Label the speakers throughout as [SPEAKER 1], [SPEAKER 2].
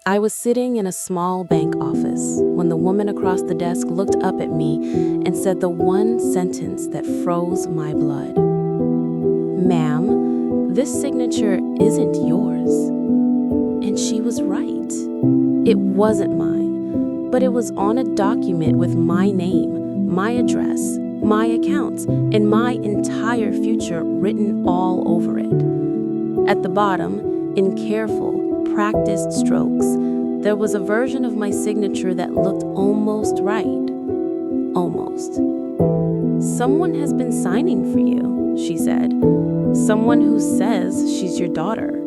[SPEAKER 1] I was sitting in a small bank office when the woman across the desk looked up at me and said the one sentence that froze my blood. "Ma'am, this signature isn't yours." And she was right. It wasn't mine, but it was on a document with my name, my address, my accounts, and my entire future written all over it. At the bottom, in careful, practiced strokes, there was a version of my signature that looked almost right. Almost. "Someone has been signing for you," she said. "Someone who says she's your daughter."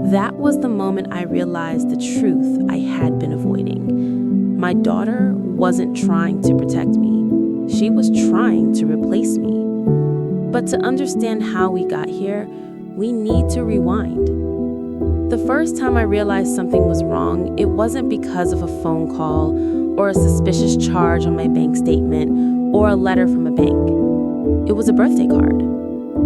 [SPEAKER 1] That was the moment I realized the truth I had been avoiding. My daughter wasn't trying to protect me. She was trying to replace me. But to understand how we got here, we need to rewind. The first time I realized something was wrong, it wasn't because of a phone call or a suspicious charge on my bank statement or a letter from a bank. It was a birthday card.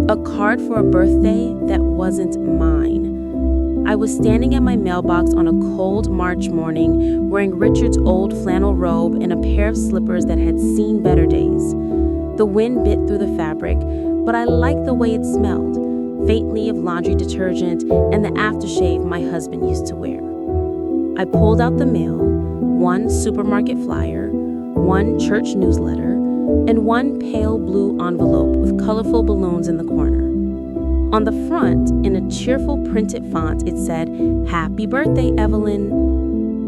[SPEAKER 1] A card for a birthday that wasn't mine. I was standing at my mailbox on a cold March morning, wearing Richard's old flannel robe and a pair of slippers that had seen better days. The wind bit through the fabric, but I liked the way it smelled, faintly of laundry detergent and the aftershave my husband used to wear. I pulled out the mail, one supermarket flyer, one church newsletter, and one pale blue envelope with colorful balloons in the corner. On the front, in a cheerful printed font, it said, "Happy birthday, Evelyn."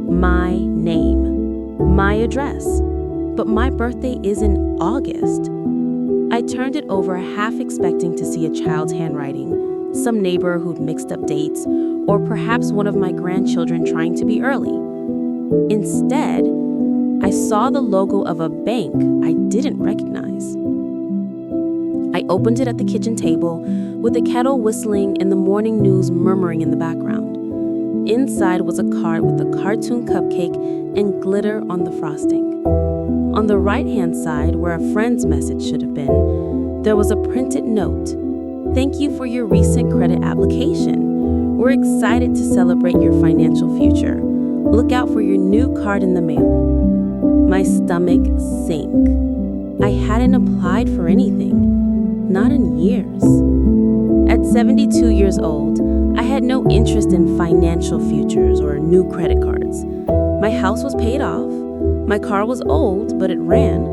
[SPEAKER 1] My name, my address. But my birthday is in August. I turned it over, half expecting to see a child's handwriting, some neighbor who'd mixed up dates, or perhaps one of my grandchildren trying to be early. Instead, I saw the logo of a bank I didn't recognize. I opened it at the kitchen table, with the kettle whistling and the morning news murmuring in the background. Inside was a card with a cartoon cupcake and glitter on the frosting. On the right-hand side, where a friend's message should have been, there was a printed note. "Thank you for your recent credit application. We're excited to celebrate your financial future. Look out for your new card in the mail." My stomach sank. I hadn't applied for anything. Not in years. At 72 years old, I had no interest in financial futures or new credit cards. My house was paid off. My car was old, but it ran.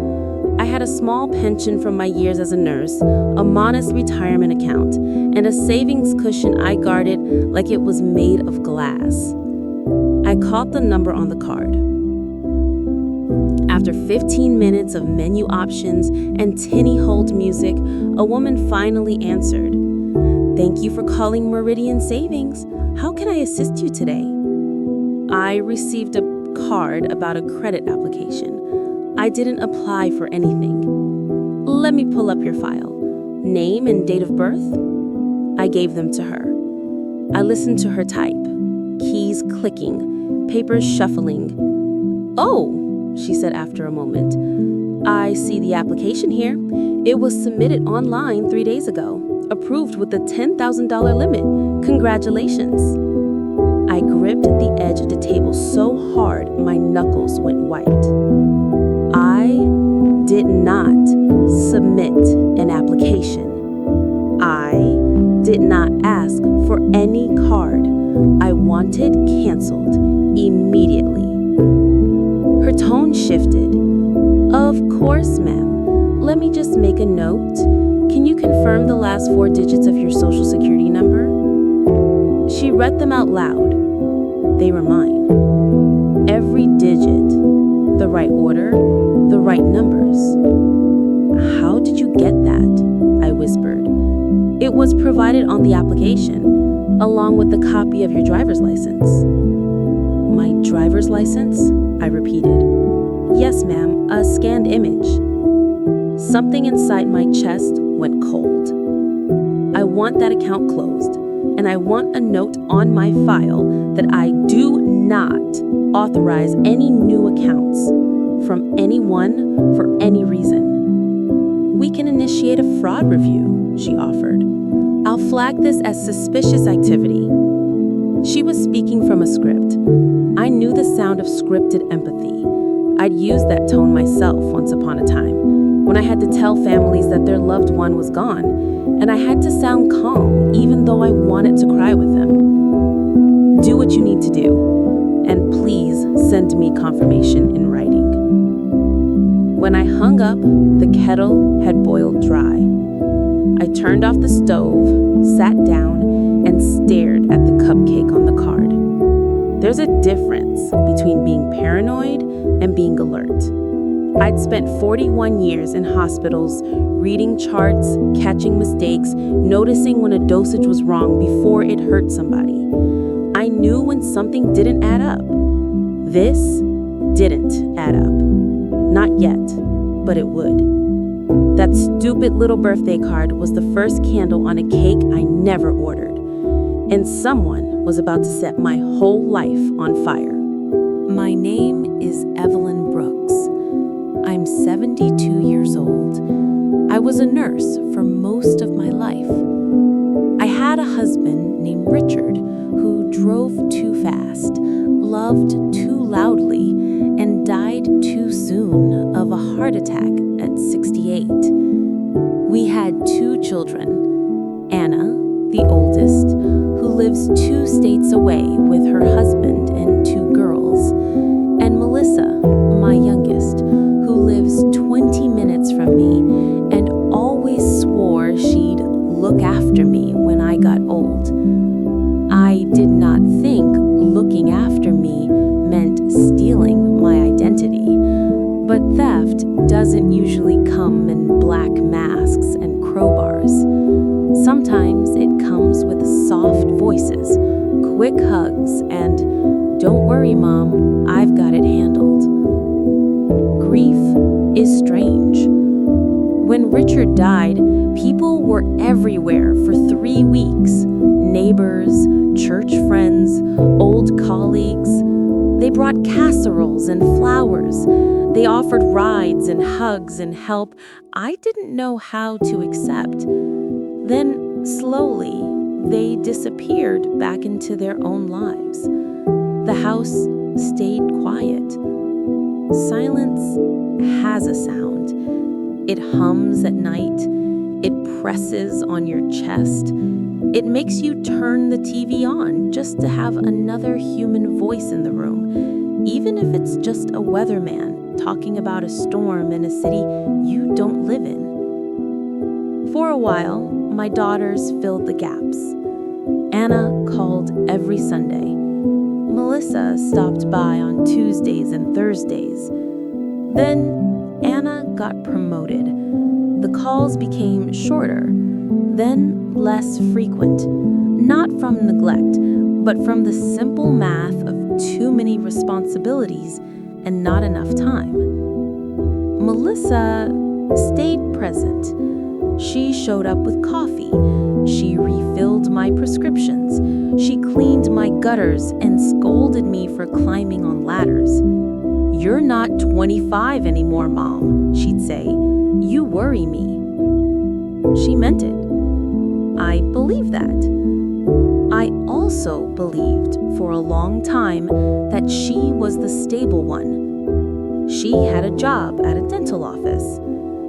[SPEAKER 1] I had a small pension from my years as a nurse, a modest retirement account, and a savings cushion I guarded like it was made of glass. I called the number on the card. After 15 minutes of menu options and tinny hold music, a woman finally answered. "Thank you for calling Meridian Savings. How can I assist you today?" I received a card about a credit application. I didn't apply for anything. "Let me pull up your file. Name and date of birth?" I gave them to her. I listened to her type, keys clicking, papers shuffling. "Oh," she said after a moment. "I see the application here. It was submitted online 3 days ago. Approved with a $10,000 limit. Congratulations." I gripped the edge of the table so hard my knuckles went white. I did not submit an application. I did not ask for any card. I wanted canceled immediately. Her tone shifted. "Of course, ma'am. Let me just make a note. Can you confirm the last 4 digits of your social security number?" She read them out loud. They were mine. Every digit. The right order. The right numbers. "How did you get that?" I whispered. "It was provided on the application, along with a copy of your driver's license." "My driver's license?" I repeated. "Yes, ma'am, a scanned image." Something inside my chest went cold. I want that account closed, and I want a note on my file that I do not authorize any new accounts from anyone for any reason. "We can initiate a fraud review," she offered. "I'll flag this as suspicious activity." She was speaking from a script. I knew the sound of scripted empathy. I'd used that tone myself once upon a time, when I had to tell families that their loved one was gone, and I had to sound calm even though I wanted to cry with them. Do what you need to do, and please send me confirmation in writing. When I hung up, the kettle had boiled dry. I turned off the stove, sat down, and stared at the cupcake on the card. There's a difference between being paranoid and being alert. I'd spent 41 years in hospitals, reading charts, catching mistakes, noticing when a dosage was wrong before it hurt somebody. I knew when something didn't add up. This didn't add up. Not yet, but it would. That stupid little birthday card was the first candle on a cake I never ordered. And someone was about to set my whole life on fire. My name is Evelyn Brooks. I'm 72 years old. I was a nurse for most of my life. I had a husband named Richard who drove too fast, loved too loudly, and died too soon of a heart attack at 68. We had 2 children, Anna, the oldest, who lives 2 states away with her husband and 2 girls, and Melissa, my youngest, who lives 20 minutes from me and always swore she'd look after me when I got old. I did not think looking after me meant stealing my identity, but theft doesn't usually come in black masks and crowbars. Sometimes it comes with soft voices, quick hugs, and "Don't worry, Mom, I've got it handled." Grief is strange. When Richard died, people were everywhere for 3 weeks. Neighbors, church friends, old colleagues. They brought casseroles and flowers. They offered rides and hugs and help I didn't know how to accept. Then, slowly, they disappeared back into their own lives. The house stayed quiet. Silence has a sound. It hums at night. It presses on your chest. It makes you turn the TV on just to have another human voice in the room, even if it's just a weatherman talking about a storm in a city you don't live in. For a while, my daughters filled the gaps. Anna called every Sunday. Melissa stopped by on Tuesdays and Thursdays. Then Anna got promoted. The calls became shorter, then less frequent, not from neglect, but from the simple math of too many responsibilities and not enough time. Melissa stayed present. She showed up with coffee. She refilled my prescriptions. She cleaned my gutters and scolded me for climbing on ladders. "You're not 25 anymore, Mom," she'd say. "You worry me." She meant it. I believed that. I also believed for a long time that she was the stable one. She had a job at a dental office.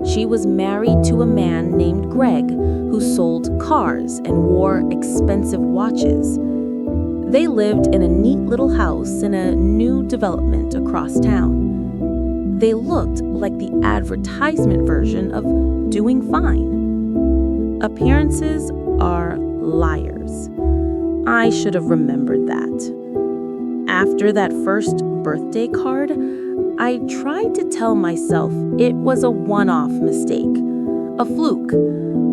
[SPEAKER 1] She was married to a man named Greg who sold cars and wore expensive watches. They lived in a neat little house in a new development across town. They looked like the advertisement version of doing fine. Appearances are liars. I should have remembered that. After that first birthday card, I tried to tell myself it was a one-off mistake, a fluke,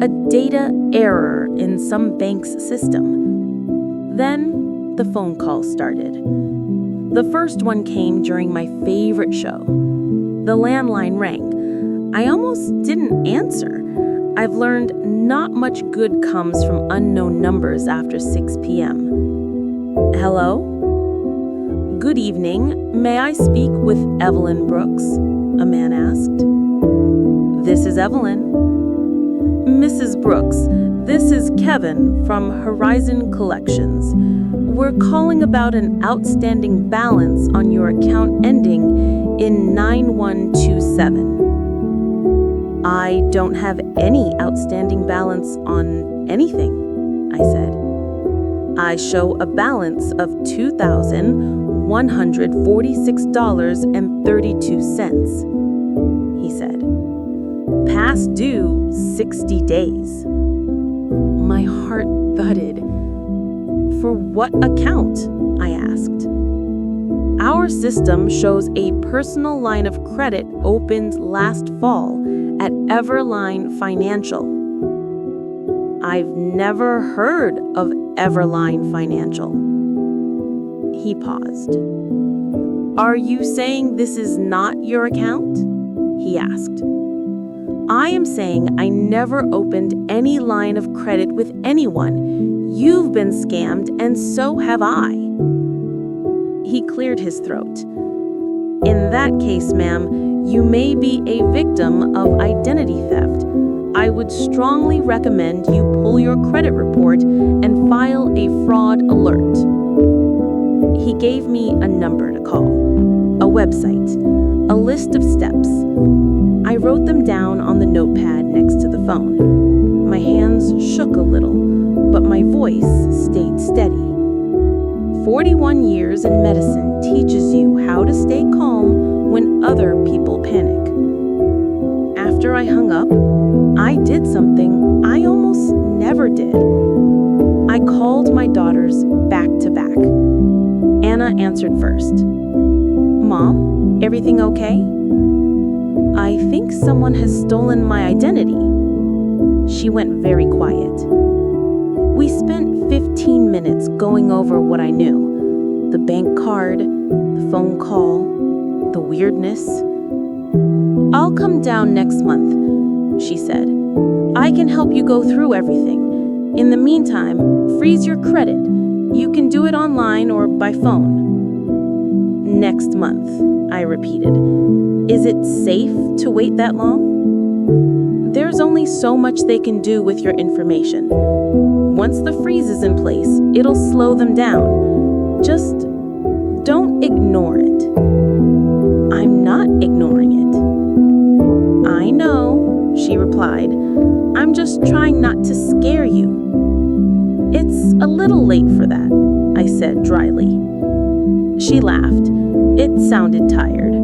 [SPEAKER 1] a data error in some bank's system. Then the phone calls started. The first one came during my favorite show. The landline rang. I almost didn't answer. I've learned not much good comes from unknown numbers after 6 p.m. Hello? "Good evening. May I speak with Evelyn Brooks?" a man asked. "This is Evelyn." "Mrs. Brooks, this is Kevin from Horizon Collections. We're calling about an outstanding balance on your account ending in 9127. I don't have any outstanding balance on anything, I said. I show a balance of $2,146.32, he said. Past due 60 days. My heart thudded. For what account? I asked. Our system shows a personal line of credit opened last fall at Evelyn Financial. I've never heard of Evelyn Financial. He paused. Are you saying this is not your account? He asked. I am saying I never opened any line of credit with anyone. You've been scammed, and so have I. He cleared his throat. In that case, ma'am, you may be a victim of identity theft. I would strongly recommend you pull your credit report and file a fraud alert. He gave me a number to call, a website, a list of steps. I wrote them down on the notepad next to the phone. My hands shook a little, but my voice stayed steady. 41 years in medicine teaches you how to stay calm when other people panic. After I hung up, I did something I almost never did. I called my daughters back to back. Anna answered first. Mom, everything okay? I think someone has stolen my identity. She went very quiet. We spent 15 minutes going over what I knew. The bank card, the phone call, the weirdness. I'll come down next month, she said. I can help you go through everything. In the meantime, freeze your credit. You can do it online or by phone. Next month, I repeated. Is it safe to wait that long? There's only so much they can do with your information. Once the freeze is in place, it'll slow them down. Just don't ignore it. I'm not ignoring it. I know, she replied. I'm just trying not to scare you. It's a little late for that, I said dryly. She laughed. It sounded tired.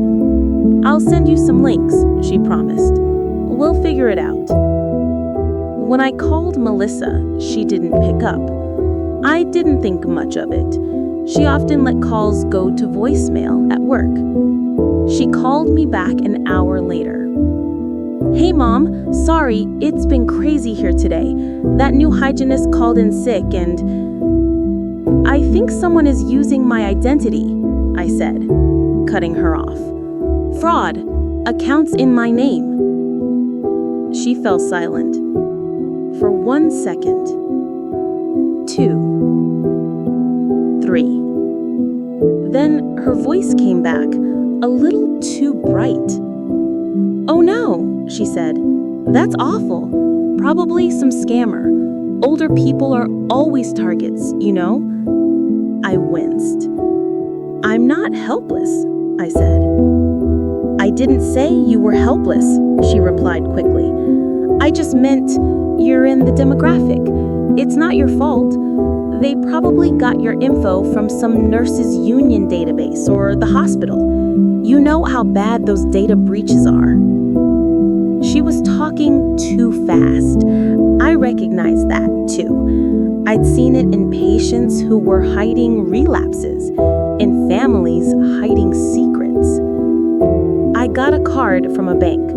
[SPEAKER 1] I'll send you some links, she promised. We'll figure it out. When I called Melissa, she didn't pick up. I didn't think much of it. She often let calls go to voicemail at work. She called me back an hour later. Hey Mom, sorry, it's been crazy here today. That new hygienist called in sick and... I think someone is using my identity, I said, cutting her off. Fraud, accounts in my name. She fell silent. For 1 second. 2. 3. Then her voice came back, a little too bright. Oh no, she said. That's awful. Probably some scammer. Older people are always targets, you know? I winced. I'm not helpless, I said. I didn't say you were helpless, she replied quickly. I just meant you're in the demographic. It's not your fault. They probably got your info from some nurses' union database or the hospital. You know how bad those data breaches are. She was talking too fast. I recognized that, too. I'd seen it in patients who were hiding relapses, in families hiding secrets. I got a card from a bank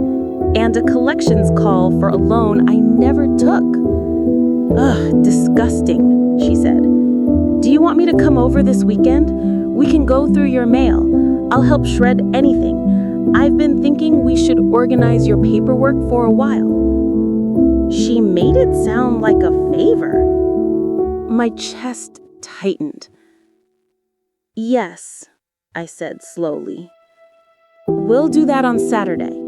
[SPEAKER 1] and a collections call for a loan I never took. Ugh, disgusting, she said. Do you want me to come over this weekend? We can go through your mail. I'll help shred anything. I've been thinking we should organize your paperwork for a while. She made it sound like a favor. My chest tightened. Yes, I said slowly. We'll do that on Saturday.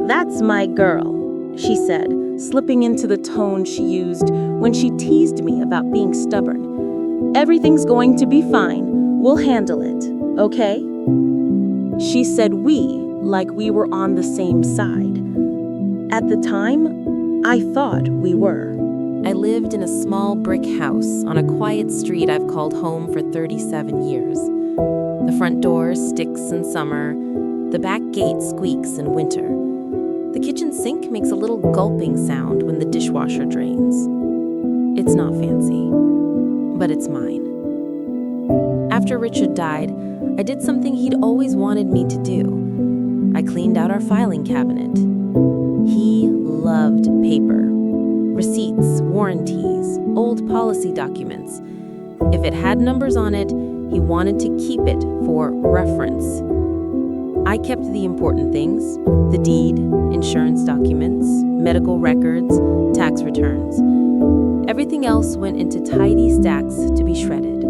[SPEAKER 1] That's my girl, she said, slipping into the tone she used when she teased me about being stubborn. Everything's going to be fine. We'll handle it, okay? She said we, like we were on the same side. At the time, I thought we were. I lived in a small brick house on a quiet street I've called home for 37 years. The front door sticks in summer, the back gate squeaks in winter. The kitchen sink makes a little gulping sound when the dishwasher drains. It's not fancy, but it's mine. After Richard died, I did something he'd always wanted me to do. I cleaned out our filing cabinet. He loved paper. Receipts, warranties, old policy documents. If it had numbers on it, he wanted to keep it for reference. I kept the important things: the deed, insurance documents, medical records, tax returns. Everything else went into tidy stacks to be shredded.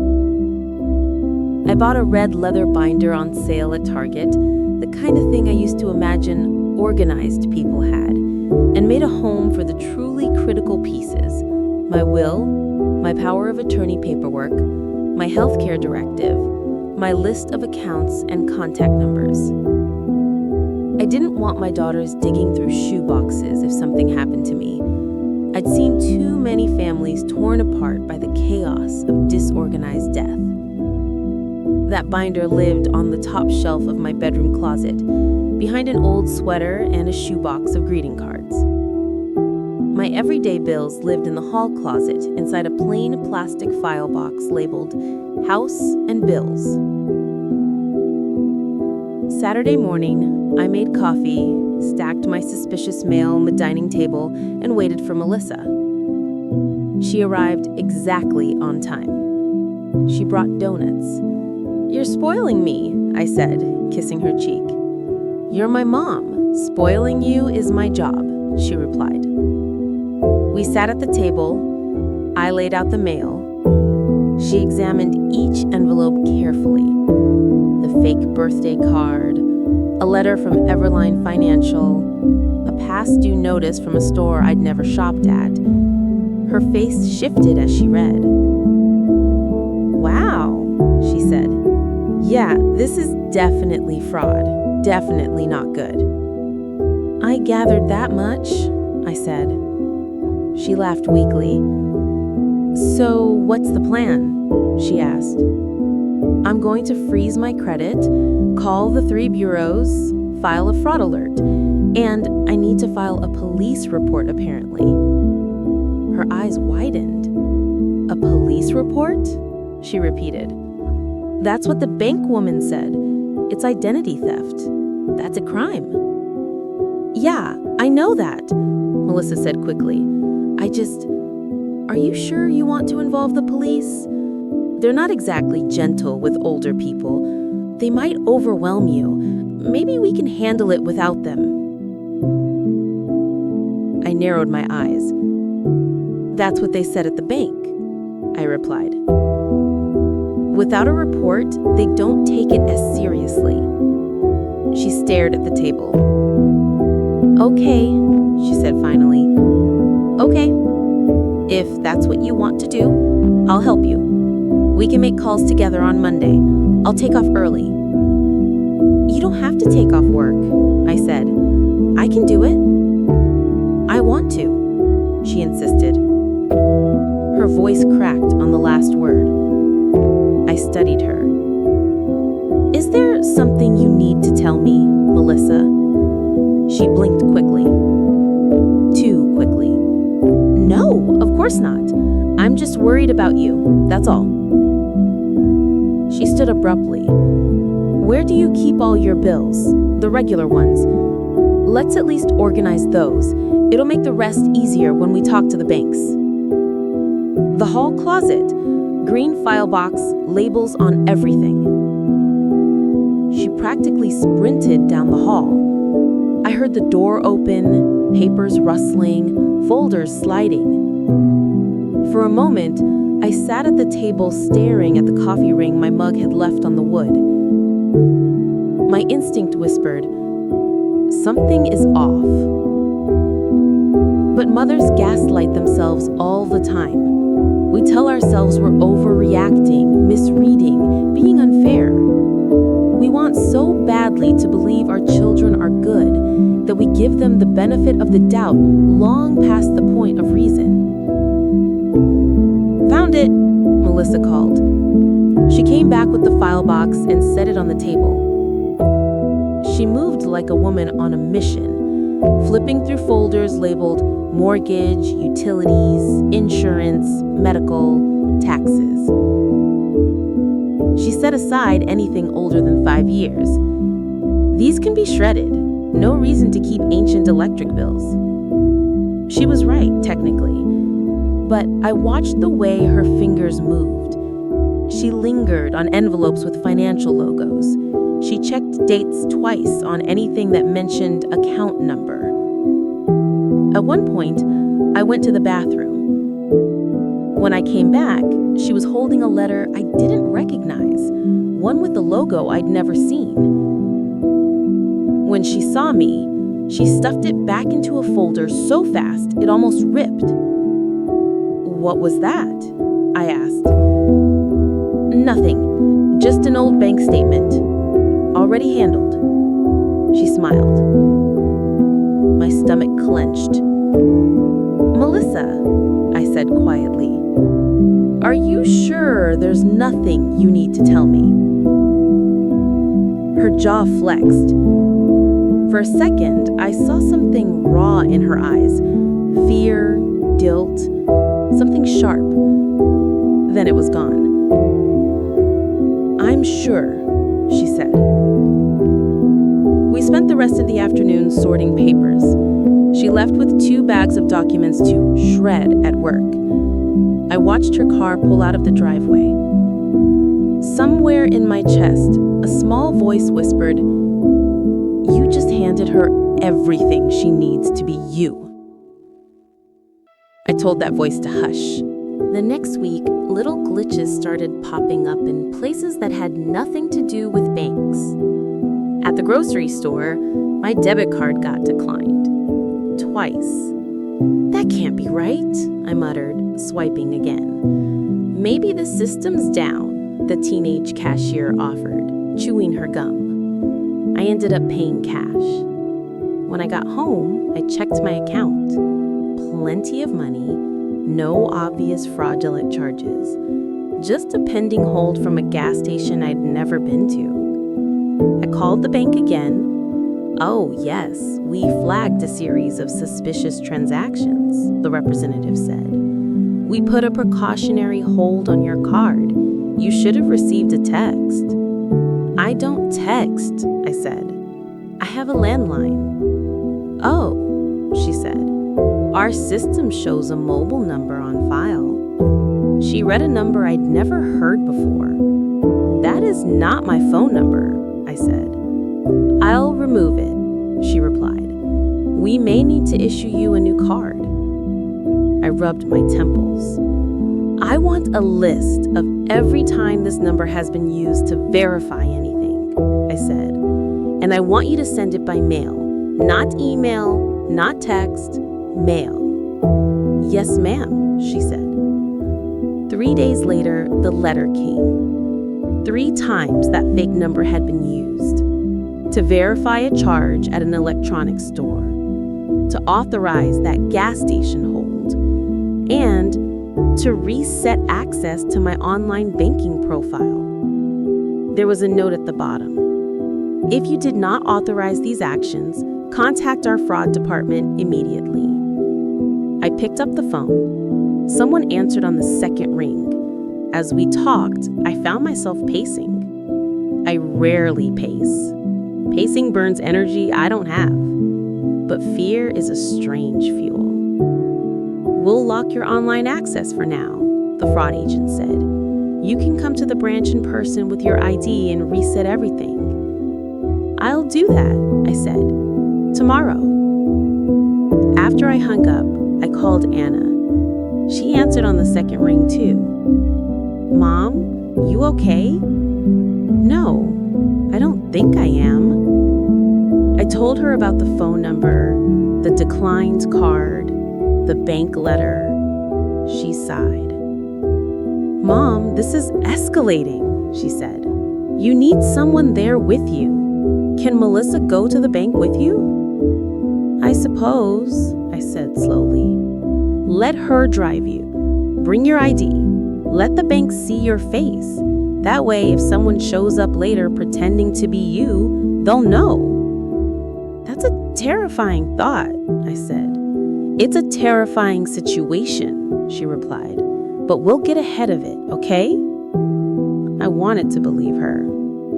[SPEAKER 1] I bought a red leather binder on sale at Target, the kind of thing I used to imagine organized people had, and made a home for the truly critical pieces: my will, my power of attorney paperwork, my healthcare directive, my list of accounts and contact numbers. I didn't want my daughters digging through shoe boxes if something happened to me. I'd seen too many families torn apart by the chaos of disorganized death. That binder lived on the top shelf of my bedroom closet, behind an old sweater and a shoebox of greeting cards. My everyday bills lived in the hall closet inside a plain plastic file box labeled House and Bills. Saturday morning, I made coffee, stacked my suspicious mail on the dining table, and waited for Melissa. She arrived exactly on time. She brought donuts. "You're spoiling me," I said, kissing her cheek. "You're my mom. Spoiling you is my job," she replied. We sat at the table. I laid out the mail. She examined each envelope carefully. The fake birthday card, a letter from Evelyn Financial, a past due notice from a store I'd never shopped at. Her face shifted as she read. "Wow," she said. "Yeah, this is definitely fraud. Definitely not good." "I gathered that much," I said. She laughed weakly. "So, what's the plan?" she asked. "I'm going to freeze my credit, call the 3 bureaus, file a fraud alert, and I need to file a police report, apparently." Her eyes widened. "A police report?" she repeated. "That's what the bank woman said. It's identity theft. That's a crime." "Yeah, I know that," Melissa said quickly. Are you sure you want to involve the police? They're not exactly gentle with older people. They might overwhelm you. Maybe we can handle it without them." I narrowed my eyes. "That's what they said at the bank," I replied. "Without a report, they don't take it as seriously." She stared at the table. "Okay," she said finally. "Okay. If that's what you want to do, I'll help you. We can make calls together on Monday. I'll take off early." "You don't have to take off work," I said. "I can do it." "I want to," she insisted. Her voice cracked on the last word. I studied her. "Is there something you need to tell me, Melissa?" She blinked quickly. Too quickly. "No, of course not. I'm just worried about you, that's all." She stood abruptly. "Where do you keep all your bills? The regular ones. Let's at least organize those. It'll make the rest easier when we talk to the banks." "The hall closet. Green file box, labels on everything." She practically sprinted down the hall. I heard the door open, papers rustling, folders sliding. For a moment, I sat at the table staring at the coffee ring my mug had left on the wood. My instinct whispered, "Something is off." But mothers gaslight themselves all the time. We tell ourselves we're overreacting, misreading, being unfair. We want so badly to believe our children are good that we give them the benefit of the doubt long past the point of reason. "Found it," Melissa called. She came back with the file box and set it on the table. She moved like a woman on a mission, flipping through folders labeled mortgage, utilities, insurance, medical, taxes. She set aside anything older than 5 years. These can be shredded. No reason to keep ancient electric bills. She was right, technically, but I watched the way her fingers moved. She lingered on envelopes with financial logos. She checked dates twice on anything that mentioned account number. At one point, I went to the bathroom. When I came back, she was holding a letter I didn't recognize, one with a logo I'd never seen. When she saw me, she stuffed it back into a folder so fast it almost ripped. "What was that?" I asked. "Nothing, just an old bank statement. Already handled." She smiled. My stomach clenched. "Melissa," I said quietly, "are you sure there's nothing you need to tell me?" Her jaw flexed. For a second, I saw something raw in her eyes. Fear, guilt, something sharp. Then it was gone. "I'm sure," she said. We spent the rest of the afternoon sorting papers. She left with 2 bags of documents to shred at work. I watched her car pull out of the driveway. Somewhere in my chest, a small voice whispered, "You just handed her everything she needs to be you." I told that voice to hush. The next week, little glitches started popping up in places that had nothing to do with banks. At the grocery store, my debit card got declined. Twice. "That can't be right," I muttered, swiping again. "Maybe the system's down," the teenage cashier offered, chewing her gum. I ended up paying cash. When I got home, I checked my account. Plenty of money, no obvious fraudulent charges. Just a pending hold from a gas station I'd never been to. I called the bank again. "Oh, yes, we flagged a series of suspicious transactions," the representative said. "We put a precautionary hold on your card. You should have received a text." "I don't text," I said. "I have a landline." "Oh," she said. "Our system shows a mobile number on file." She read a number I'd never heard before. "That is not my phone number," I said. "I'll remove it," she replied. "We may need to issue you a new card." I rubbed my temples. "I want a list of every time this number has been used to verify anything," I said. "And I want you to send it by mail. Not email, not text, mail." "Yes, ma'am," she said. 3 days later, the letter came. 3 times that fake number had been used. To verify a charge at an electronics store. To authorize that gas station hold. And to reset access to my online banking profile. There was a note at the bottom. "If you did not authorize these actions, contact our fraud department immediately." I picked up the phone. Someone answered on the second ring. As we talked, I found myself pacing. I rarely pace. Pacing burns energy I don't have. But fear is a strange fuel. "We'll lock your online access for now," the fraud agent said. "You can come to the branch in person with your ID and reset everything." "I'll do that," I said. "Tomorrow." After I hung up, I called Anna. She answered on the second ring too. "Mom, you okay?" "No, I don't think I am." I told her about the phone number, the declined card, the bank letter. She sighed. Mom, this is escalating, she said. You need someone there with you. Can Melissa go to the bank with you? I suppose, I said slowly. Let her drive you. Bring your ID. Let the bank see your face. That way, if someone shows up later pretending to be you, they'll know. That's a terrifying thought, I said. It's a terrifying situation, she replied. But we'll get ahead of it, okay? I wanted to believe her.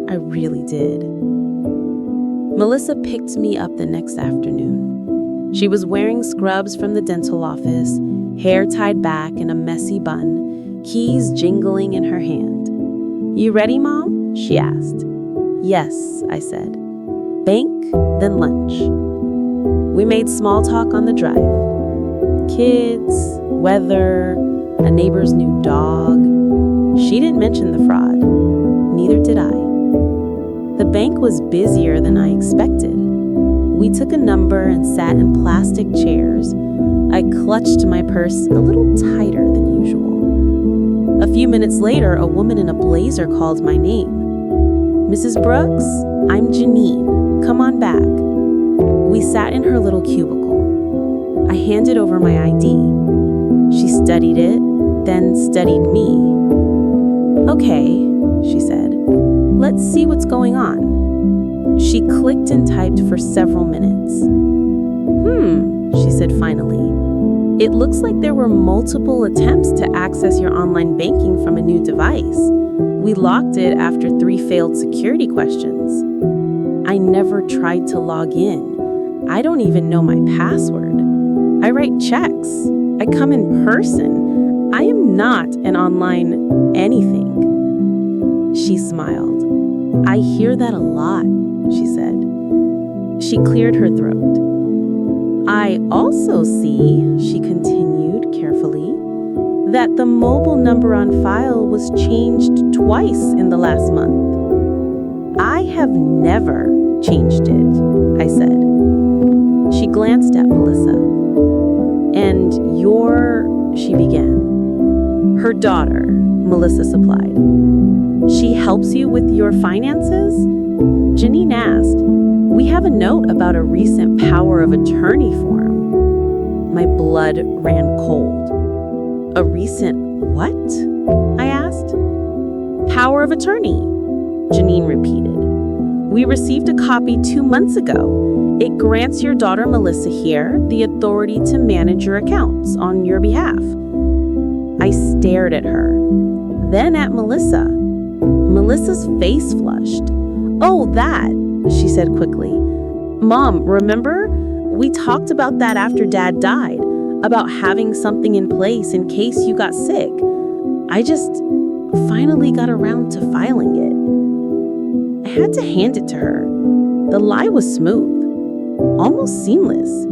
[SPEAKER 1] I really did. Melissa picked me up the next afternoon. She was wearing scrubs from the dental office, hair tied back in a messy bun, keys jingling in her hand. You ready, Mom? She asked. Yes, I said. Bank, then lunch. We made small talk on the drive. Kids, weather, a neighbor's new dog. She didn't mention the fraud. Neither did I. The bank was busier than I expected. We took a number and sat in plastic chairs. I clutched my purse a little tighter than usual. A few minutes later, a woman in a blazer called my name. Mrs. Brooks, I'm Janine. Come on back. We sat in her little cubicle. I handed over my ID. She studied it, then studied me. Okay, she said. Let's see what's going on. She clicked and typed for several minutes. She said finally. It looks like there were multiple attempts to access your online banking from a new device. We locked it after 3 failed security questions. I never tried to log in. I don't even know my password. I write checks. I come in person. I am not an online anything. She smiled. I hear that a lot, she said. She cleared her throat. I also see, she continued carefully, that the mobile number on file was changed twice in the last month. I have never changed it, I said. She glanced at Melissa. And she began. Her daughter, Melissa supplied. She helps you with your finances? Janine asked. We have a note about a recent power of attorney form. My blood ran cold. A recent what? I asked. Power of attorney, Janine repeated. We received a copy 2 months ago. It grants your daughter Melissa here the authority to manage your accounts on your behalf. I stared at her, then at Melissa. Melissa's face flushed. Oh, that, she said quickly. Mom, remember? We talked about that after Dad died, about having something in place in case you got sick. I just finally got around to filing it. I had to hand it to her. The lie was smooth, almost seamless,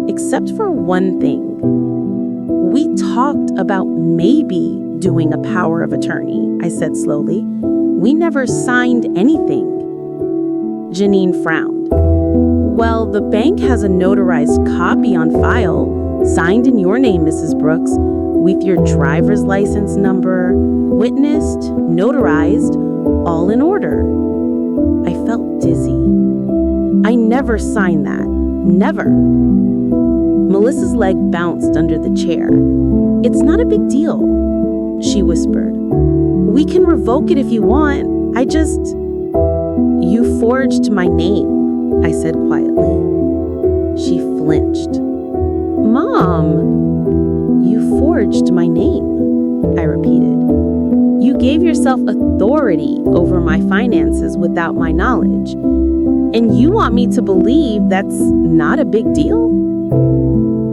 [SPEAKER 1] except for one thing. We talked about maybe doing a power of attorney, I said slowly. We never signed anything. Janine frowned. Well, the bank has a notarized copy on file, signed in your name, Mrs. Brooks, with your driver's license number, witnessed, notarized, all in order. I felt dizzy. I never signed that. Never. Melissa's leg bounced under the chair. It's not a big deal, she whispered. We can revoke it if you want. You forged my name, I said quietly. She flinched. Mom, you forged my name, I repeated. You gave yourself authority over my finances without my knowledge. And you want me to believe that's not a big deal?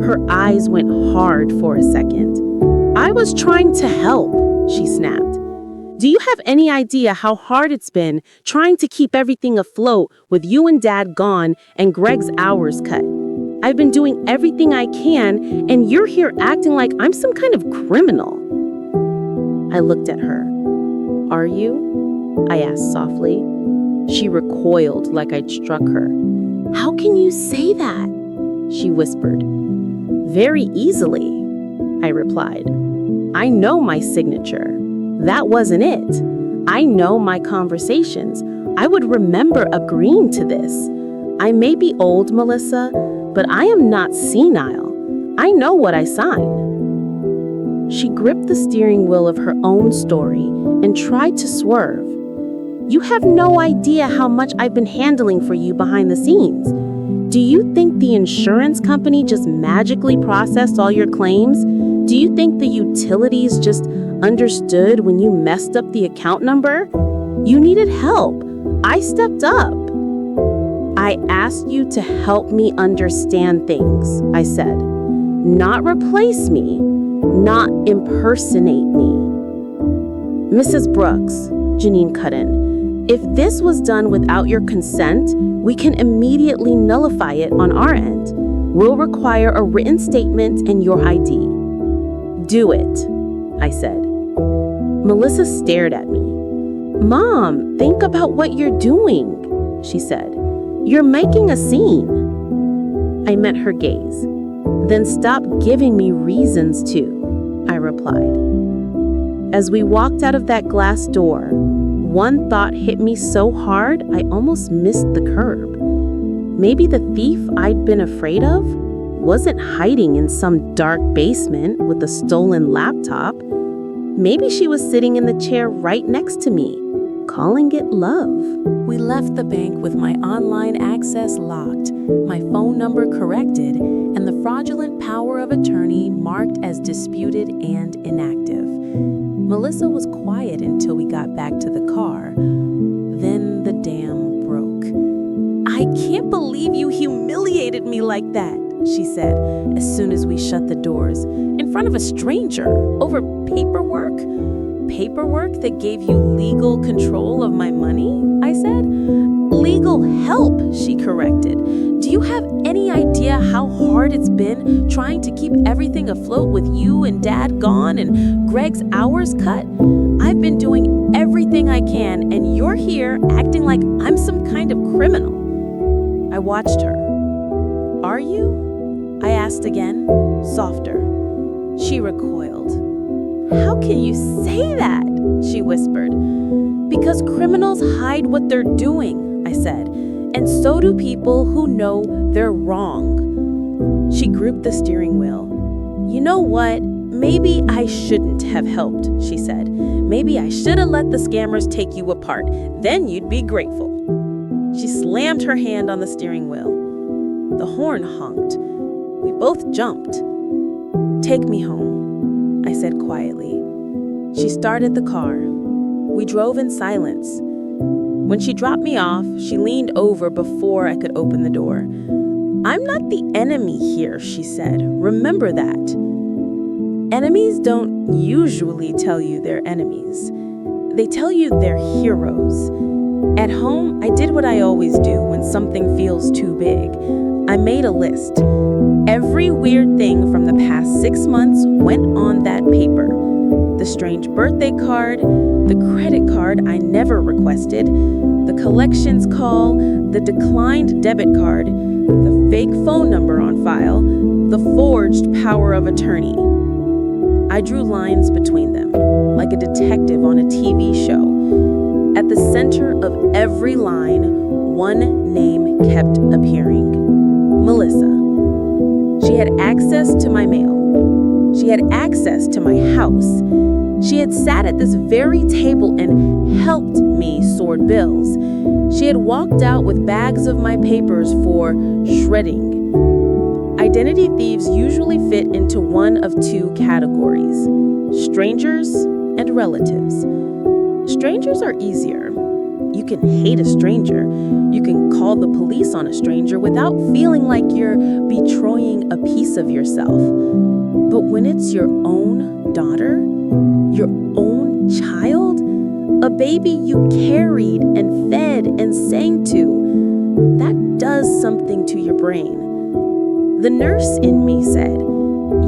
[SPEAKER 1] Her eyes went hard for a second. I was trying to help, she snapped. Do you have any idea how hard it's been trying to keep everything afloat with you and Dad gone and Greg's hours cut? I've been doing everything I can, and you're here acting like I'm some kind of criminal. I looked at her. Are you? I asked softly. She recoiled like I'd struck her. How can you say that? She whispered. Very easily, I replied. I know my signature. That wasn't it. I know my conversations. I would remember agreeing to this. I may be old, Melissa, but I am not senile. I know what I signed. She gripped the steering wheel of her own story and tried to swerve. You have no idea how much I've been handling for you behind the scenes. Do you think the insurance company just magically processed all your claims? Do you think the utilities just understood when you messed up the account number? You needed help. I stepped up. I asked you to help me understand things, I said. Not replace me, not impersonate me. Mrs. Brooks, Janine cut in, if this was done without your consent, we can immediately nullify it on our end. We'll require a written statement and your ID. Do it, I said. Melissa stared at me. Mom, think about what you're doing, she said. You're making a scene. I met her gaze. Then stop giving me reasons to, I replied. As we walked out of that glass door, one thought hit me so hard I almost missed the curb. Maybe the thief I'd been afraid of wasn't hiding in some dark basement with a stolen laptop. Maybe she was sitting in the chair right next to me, calling it love. We left the bank with my online access locked, my phone number corrected, and the fraudulent power of attorney marked as disputed and inactive. Melissa was quiet until we got back to the car. Then the dam broke. I can't believe you humiliated me like that, she said, as soon as we shut the doors, in front of a stranger, over paperwork. Paperwork that gave you legal control of my money, I said. Legal help, she corrected. Do you have any idea how hard it's been trying to keep everything afloat with you and Dad gone and Greg's hours cut? I've been doing everything I can, and you're here acting like I'm some kind of criminal. I watched her. Are you? I asked again, softer. She recoiled. How can you say that? She whispered. Because criminals hide what they're doing, I said, and so do people who know they're wrong. She gripped the steering wheel. You know what? Maybe I shouldn't have helped, she said. Maybe I should have let the scammers take you apart. Then you'd be grateful. She slammed her hand on the steering wheel. The horn honked. We both jumped. Take me home, I said quietly. She started the car. We drove in silence. When she dropped me off, she leaned over before I could open the door. I'm not the enemy here, she said. Remember that. Enemies don't usually tell you they're enemies. They tell you they're heroes. At home, I did what I always do when something feels too big. I made a list. Every weird thing from the past 6 months went on that paper. The strange birthday card, the credit card I never requested, the collections call, the declined debit card, the fake phone number on file, the forged power of attorney. I drew lines between them, like a detective on a TV show. At the center of every line, one name kept appearing. Melissa. She had access to my mail. She had access to my house. She had sat at this very table and helped me sort bills. She had walked out with bags of my papers for shredding. Identity thieves usually fit into one of two categories: strangers and relatives. Strangers are easier. You can hate a stranger. You can call the police on a stranger without feeling like you're betraying a piece of yourself. But when it's your own daughter, your own child, a baby you carried and fed and sang to, that does something to your brain. The nurse in me said,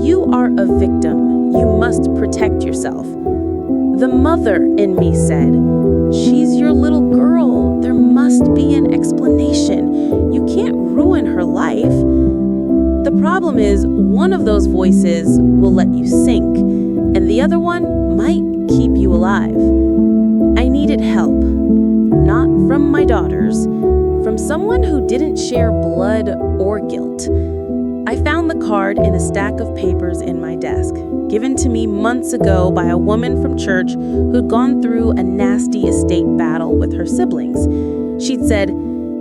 [SPEAKER 1] "You are a victim. You must protect yourself." The mother in me said, "She's your little girl. There must be an explanation. You can't ruin her life." The problem is, one of those voices will let you sink, and the other one might keep you alive. I needed help, not from my daughters, from someone who didn't share blood or guilt. I found the card in a stack of papers in my desk, given to me months ago by a woman from church who'd gone through a nasty estate battle with her siblings. She'd said,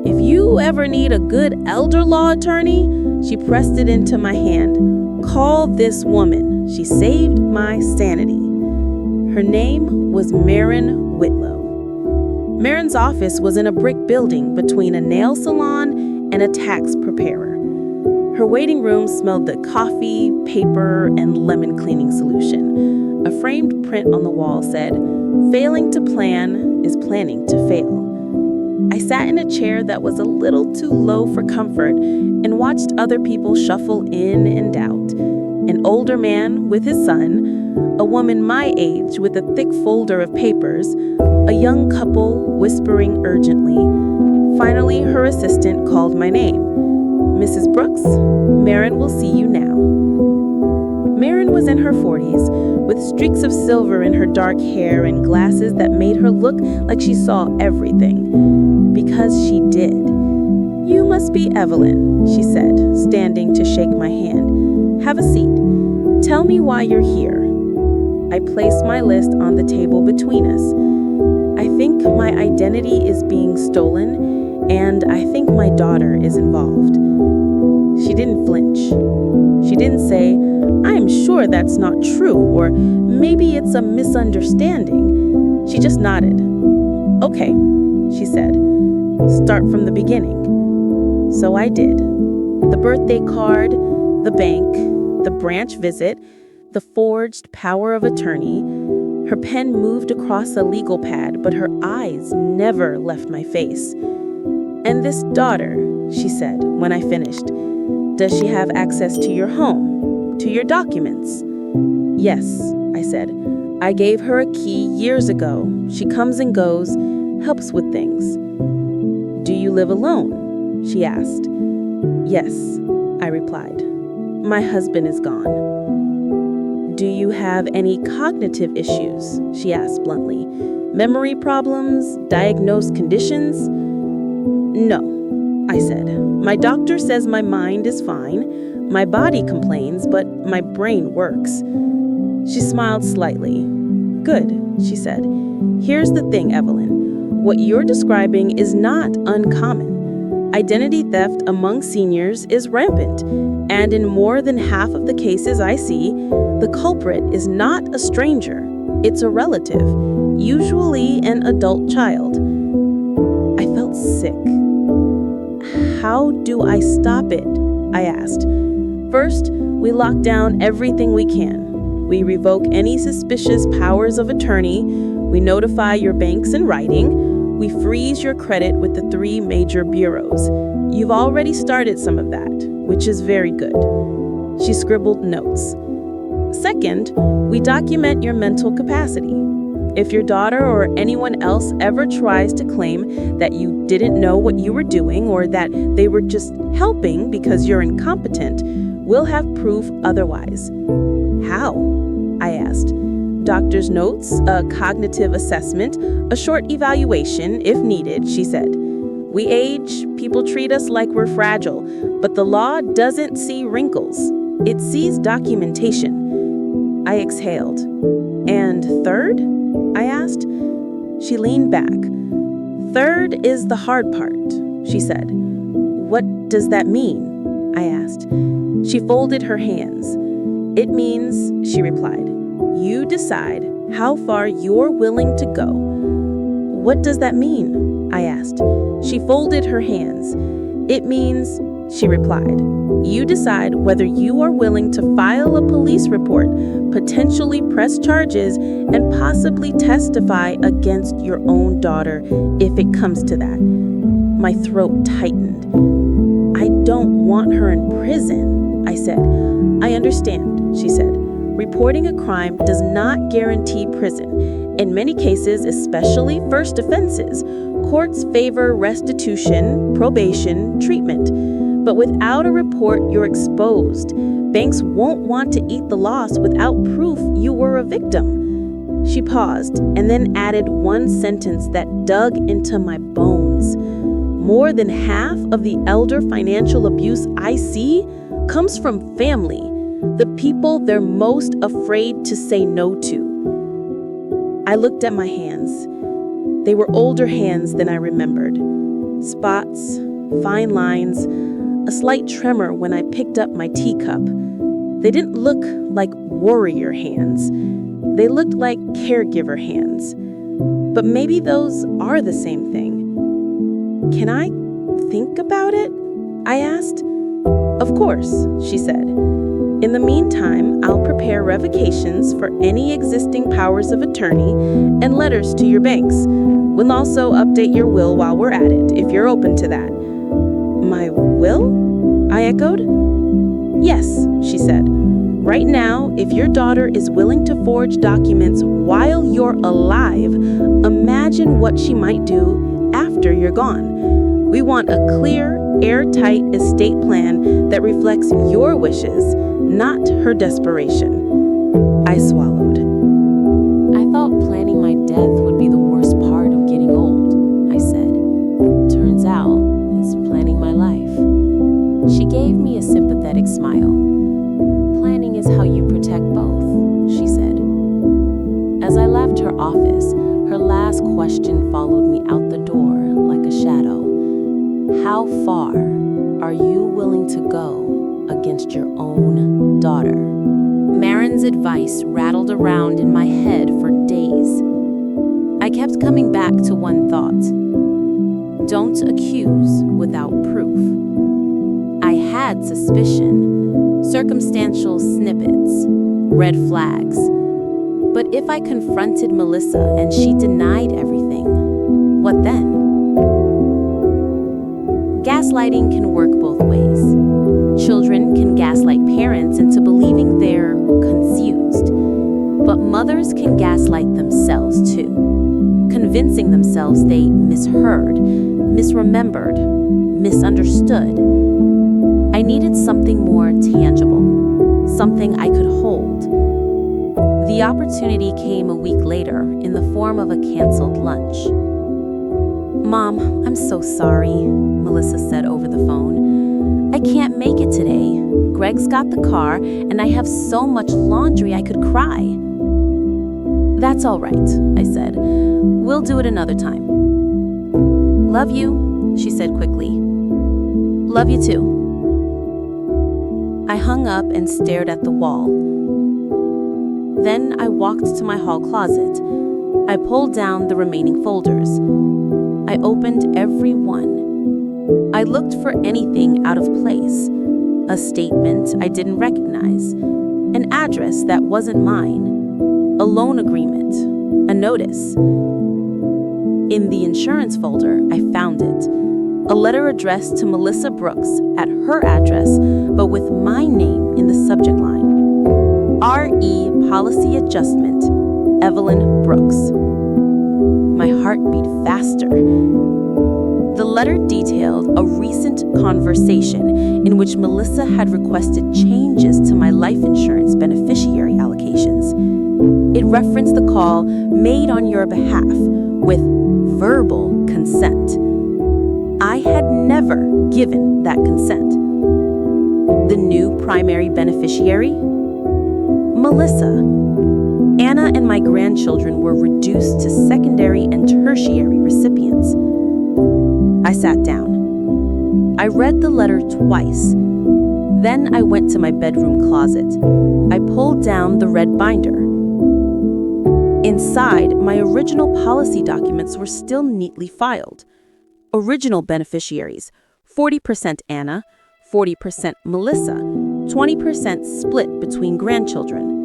[SPEAKER 1] "If you ever need a good elder law attorney," she pressed it into my hand, "call this woman. She saved my sanity." Her name was Marin Whitlow. Marin's office was in a brick building between a nail salon and a tax preparer. Her waiting room smelled the coffee, paper, and lemon cleaning solution. A framed print on the wall said, "Failing to plan is planning to fail." I sat in a chair that was a little too low for comfort and watched other people shuffle in and out. An older man with his son, a woman my age with a thick folder of papers, a young couple whispering urgently. Finally, her assistant called my name. "Mrs. Brooks, Marin will see you now." Marin was in her 40s, with streaks of silver in her dark hair and glasses that made her look like she saw everything. Because she did. "You must be Evelyn," she said, standing to shake my hand. "Have a seat. Tell me why you're here." I placed my list on the table between us. "I think my identity is being stolen, and I think my daughter is involved." She didn't flinch. She didn't say, "I'm sure that's not true," or "maybe it's a misunderstanding." She just nodded. "Okay," she said. "Start from the beginning." So I did. The birthday card, the bank, the branch visit, the forged power of attorney. Her pen moved across a legal pad, but her eyes never left my face. "And this daughter," she said when I finished, "does she have access to your home, to your documents?" "Yes," I said. "I gave her a key years ago. She comes and goes, helps with things." "Do you live alone?" she asked. "Yes," I replied. "My husband is gone." "Do you have any cognitive issues?" she asked bluntly. "Memory problems, diagnosed conditions?" "No," I said. "My doctor says my mind is fine. My body complains, but my brain works." She smiled slightly. "Good," she said. "Here's the thing, Evelyn. What you're describing is not uncommon. Identity theft among seniors is rampant, and in more than half of the cases I see, the culprit is not a stranger. It's a relative, usually an adult child." I felt sick. "How do I stop it?" I asked. "First, we lock down everything we can. We revoke any suspicious powers of attorney. We notify your banks in writing. We freeze your credit with the 3 major bureaus. You've already started some of that, which is very good." She scribbled notes. "Second, we document your mental capacity. If your daughter or anyone else ever tries to claim that you didn't know what you were doing or that they were just helping because you're incompetent, we'll have proof otherwise." "How?" I asked. "Doctor's notes, a cognitive assessment, a short evaluation if needed," she said. "We age, people treat us like we're fragile, but the law doesn't see wrinkles. It sees documentation." I exhaled. "And third?" I asked. She leaned back. "Third is the hard part," she said. "What does that mean?" I asked. She folded her hands. "It means," she replied, "you decide how far you're willing to go." "What does that mean?" I asked. She folded her hands. "It means," she replied, "you decide whether you are willing to file a police report, potentially press charges, and possibly testify against your own daughter if it comes to that." My throat tightened. "I don't want her in prison," I said. "I understand," she said. "Reporting a crime does not guarantee prison. In many cases, especially first offenses, courts favor restitution, probation, treatment. But without a report, you're exposed. Banks won't want to eat the loss without proof you were a victim." She paused and then added one sentence that dug into my bones. More than half of the elder financial abuse I see comes from family, the people they're most afraid to say no to. I looked at my hands. They were older hands than I remembered. Spots, fine lines, a slight tremor when I picked up my teacup. They didn't look like warrior hands. They looked like caregiver hands. But maybe those are the same thing. Can I think about it? I asked. Of course, she said. In the meantime, I'll prepare revocations for any existing powers of attorney and letters to your banks. We'll also update your will while we're at it, if you're open to that. My will? I echoed. Yes, she said. Right now, if your daughter is willing to forge documents while you're alive, imagine what she might do after you're gone. We want a clear, airtight estate plan that reflects your wishes, not her desperation. I swallowed.
[SPEAKER 2] I thought planning my death would be the worst part of getting old, I said. Turns out, it's planning my life. She gave me a sympathetic smile. Planning is how you protect both, she said. As I left her office, her last question followed me out the door like a shadow. How far are you willing to go against your own daughter? Marin's advice rattled around in my head for days. I kept coming back to one thought. Don't accuse without proof. I had suspicion, circumstantial snippets, red flags. But if I confronted Melissa and she denied everything, what then? Gaslighting can work both ways. Children can gaslight parents into believing they're confused. But mothers can gaslight themselves too, convincing themselves they misheard, misremembered, misunderstood. I needed something more tangible, something I could hold. The opportunity came a week later in the form of a canceled lunch. Mom, I'm so sorry, Melissa said over the phone. I can't make it today. Greg's got the car, and I have so much laundry I could cry. That's all right, I said. We'll do it another time. Love you, she said quickly. Love you too. I hung up and stared at the wall. Then I walked to my hall closet. I pulled down the remaining folders. I opened every one. I looked for anything out of place. A statement I didn't recognize. An address that wasn't mine. A loan agreement. A notice. In the insurance folder, I found it. A letter addressed to Melissa Brooks at her address, but with my name in the subject line. R.E. Policy Adjustment, Evelyn Brooks. My heart beat faster. The letter detailed a recent conversation in which Melissa had requested changes to my life insurance beneficiary allocations. It referenced the call made on your behalf with verbal consent. I had never given that consent. The new primary beneficiary? Melissa. Anna and my grandchildren were reduced to secondary and tertiary recipients. I sat down. I read the letter twice. Then I went to my bedroom closet. I pulled down the red binder. Inside, my original policy documents were still neatly filed. Original beneficiaries, 40% Anna, 40% Melissa, 20% split between grandchildren.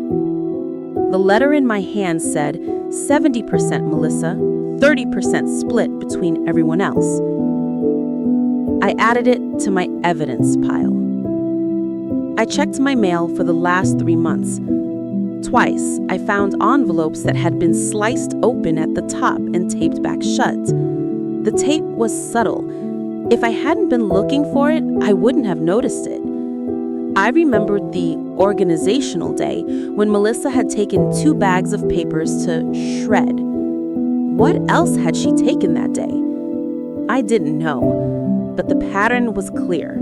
[SPEAKER 2] The letter in my hand said 70% Melissa, 30% split between everyone else. I added it to my evidence pile. I checked my mail for the last 3 months. Twice, I found envelopes that had been sliced open at the top and taped back shut. The tape was subtle. If I hadn't been looking for it, I wouldn't have noticed it. I remembered the organizational day when Melissa had taken 2 bags of papers to shred. What else had she taken that day? I didn't know, but the pattern was clear.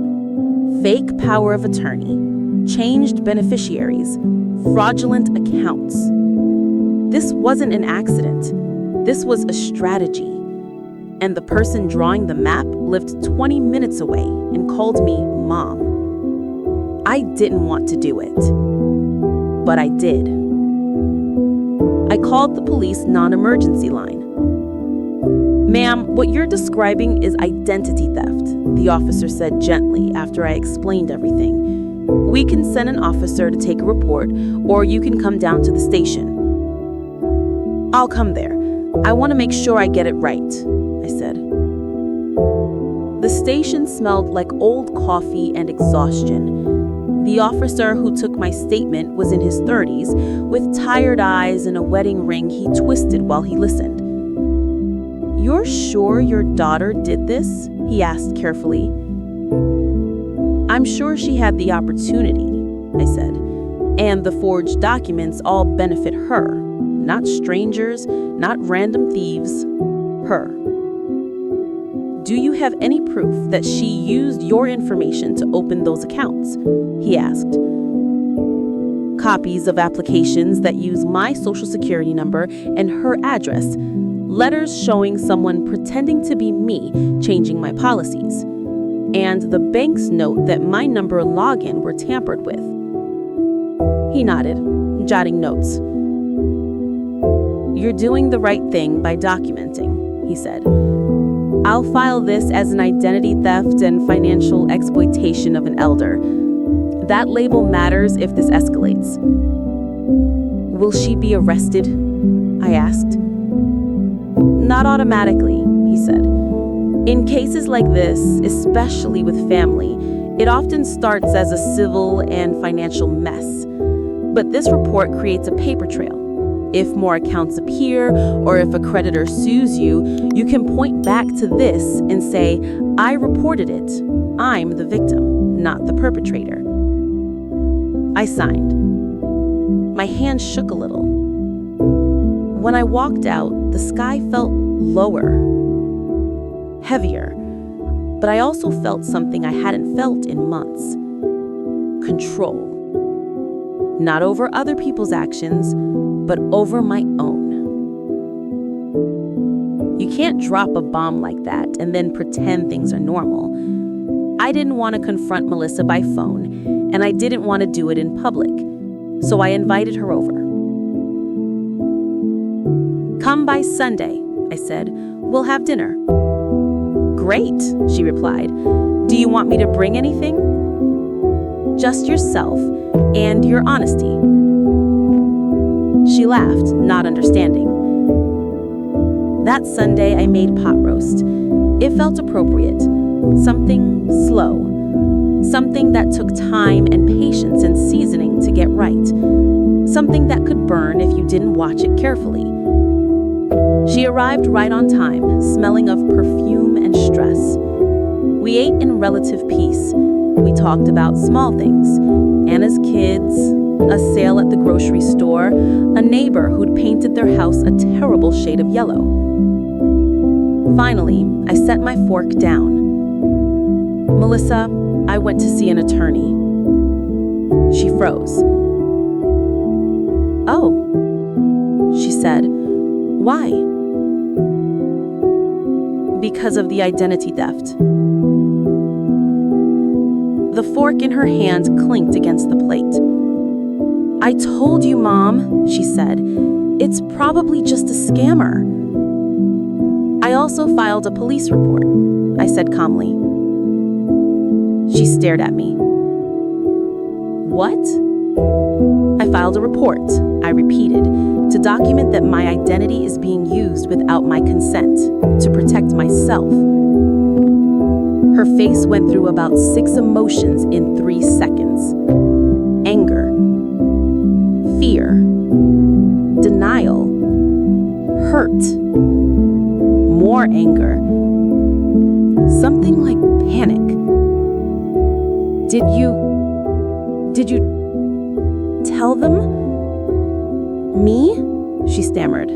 [SPEAKER 2] Fake power of attorney, changed beneficiaries, fraudulent accounts. This wasn't an accident. This was a strategy. And the person drawing the map lived 20 minutes away and called me Mom. I didn't want to do it, but I did. I called the police non-emergency line. "Ma'am, what you're describing is identity theft," the officer said gently after I explained everything. "We can send an officer to take a report, or you can come down to the station." "I'll come there. I want to make sure I get it right," I said. The station smelled like old coffee and exhaustion. The officer who took my statement was in his 30s, with tired eyes and a wedding ring he twisted while he listened. "You're sure your daughter did this?" he asked carefully. "I'm sure she had the opportunity," I said, "and the forged documents all benefit her, not strangers, not random thieves, her." "Do you have any proof that she used your information to open those accounts?" he asked. "Copies of applications that use my social security number and her address, letters showing someone pretending to be me changing my policies, and the bank's note that my number and login were tampered with." He nodded, jotting notes. "You're doing the right thing by documenting," he said. "I'll file this as an identity theft and financial exploitation of an elder. That label matters if this escalates." "Will she be arrested?" I asked. "Not automatically," he said. "In cases like this, especially with family, it often starts as a civil and financial mess. But this report creates a paper trail. If more accounts appear, or if a creditor sues you, you can point back to this and say, 'I reported it. I'm the victim, not the perpetrator.'" I signed. My hand shook a little. When I walked out, the sky felt lower, heavier, but I also felt something I hadn't felt in months. Control. Not over other people's actions, but over my own. You can't drop a bomb like that and then pretend things are normal. I didn't want to confront Melissa by phone, and I didn't want to do it in public, so I invited her over. "Come by Sunday," I said. "We'll have dinner." "Great," she replied. "Do you want me to bring anything?" "Just yourself and your honesty." She laughed, not understanding. That Sunday, I made pot roast. It felt appropriate, something slow, something that took time and patience and seasoning to get right, something that could burn if you didn't watch it carefully. She arrived right on time, smelling of perfume and stress. We ate in relative peace. We talked about small things, Anna's kids, a sale at the grocery store, a neighbor who'd painted their house a terrible shade of yellow. Finally, I set my fork down. "Melissa, I went to see an attorney." She froze. "Oh," she said. "Why?" "Because of the identity theft." The fork in her hand clinked against the plate. "I told you, Mom," she said. "It's probably just a scammer." "I also filed a police report," I said calmly. She stared at me. "What?" "I filed a report," I repeated, "to document that my identity is being used without my consent, to protect myself." Her face went through about 6 emotions in 3 seconds. Anger, fear, denial, hurt, more anger, something like panic. "Did you Did you tell them? Me? She stammered.